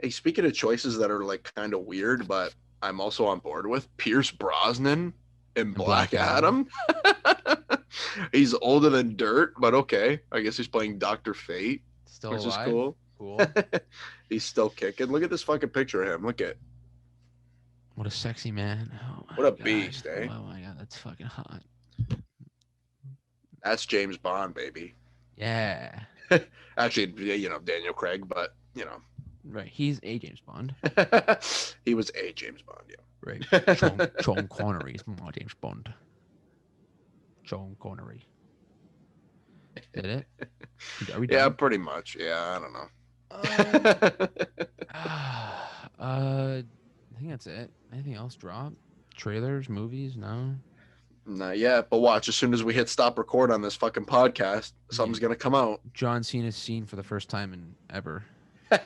Hey, speaking of choices that are like kind of weird, but I'm also on board with Pierce Brosnan in And Black Black Adam Adam. He's older than dirt, but okay. I guess he's playing Dr. Fate, still which is alive, cool. cool. He's still kicking. Look at this fucking picture of him. Look at What a sexy man! Oh what a my god! beast, eh? Oh my god, that's fucking hot. That's James Bond, baby. Yeah, Actually, Daniel Craig, but right. He's a James Bond. he was a James Bond, Right. yeah. Sean Connery is my James Bond. Sean Connery. Did it? Are we Yeah, done? pretty much. Yeah, I don't Um. know. I think that's it. Anything else drop? Trailers, movies? No. Not yet, but watch. As soon as we hit stop record on this fucking podcast, Yeah. something's gonna come out. John Cena's seen for the first time in ever. Big.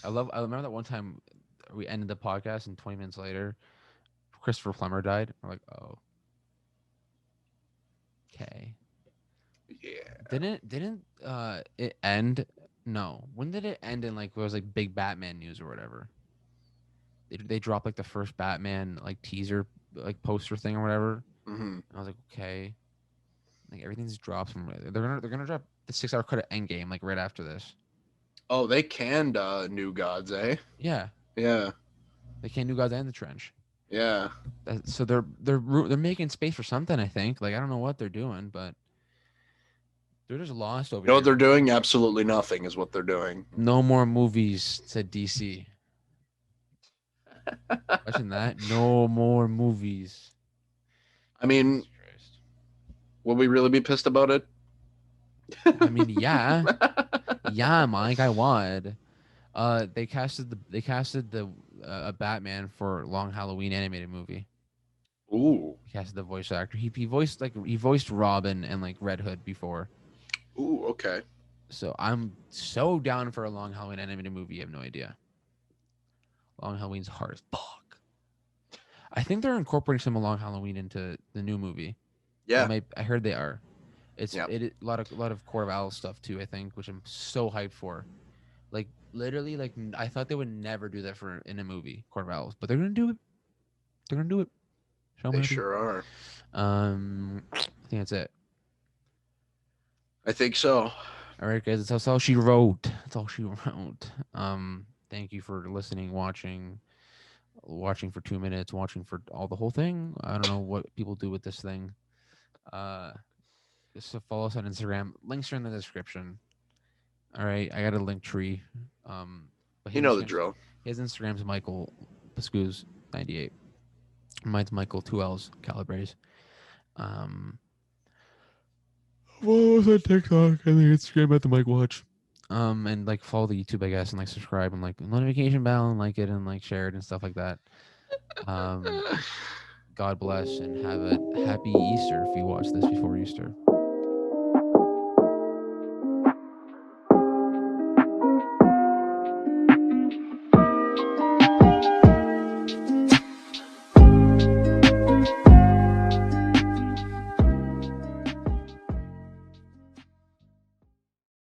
I remember that one time we ended the podcast and 20 minutes later, Christopher Plummer died. I'm like, oh, okay. Yeah. Didn't it end? No. When did it end? In like it was like big Batman news or whatever. They dropped like the first Batman like teaser like poster thing or whatever. Mm-hmm. And I was like, okay, like everything's dropped from. They're gonna drop the 6 hour cut of Endgame like right after this. Oh, they canned New Gods, eh? Yeah, Yeah. they can't do Gods and the Trench. Yeah. So they're making space for something. I think like I don't know what they're doing, but they're just lost over You know what here. they're doing? Absolutely nothing is what they're doing. No more movies, said DC. Imagine that. No more movies. I mean, Jesus Christ. will we really be pissed about it? I mean, yeah, yeah, Mike, I would. They casted the a Batman for Long Halloween animated movie. Ooh. He casted the voice actor. He voiced Robin and like Red Hood before. Ooh, okay. So I'm so down for a Long Halloween animated movie. You have no idea. Long Halloween's hard as fuck. I think they're incorporating some of Long Halloween into the new movie. Yeah. I heard they are. Yeah. A lot of Court of Owls stuff too. I think, which I'm so hyped for. Like literally, like I thought they would never do that for in a movie, Court of Owls, but they're gonna do it. They're gonna do it. So I'm They happy. sure are. I think that's it. I think so. All right, guys. That's all she wrote. That's all she wrote. Thank you for listening, watching for 2 minutes, watching for all the whole thing. I don't know what people do with this thing. So follow us on Instagram. Links are in the description. All right, I got a link tree. But You know the drill. His Instagram's Michael Pascuz 98. Mine's Michael 2L's Calibres. Follow us on TikTok and the Instagram at the Mike Watch. And like follow the YouTube, I guess, and like subscribe and like notification bell and like it and like share it and stuff like that. God bless and have a happy Easter if you watch this before Easter.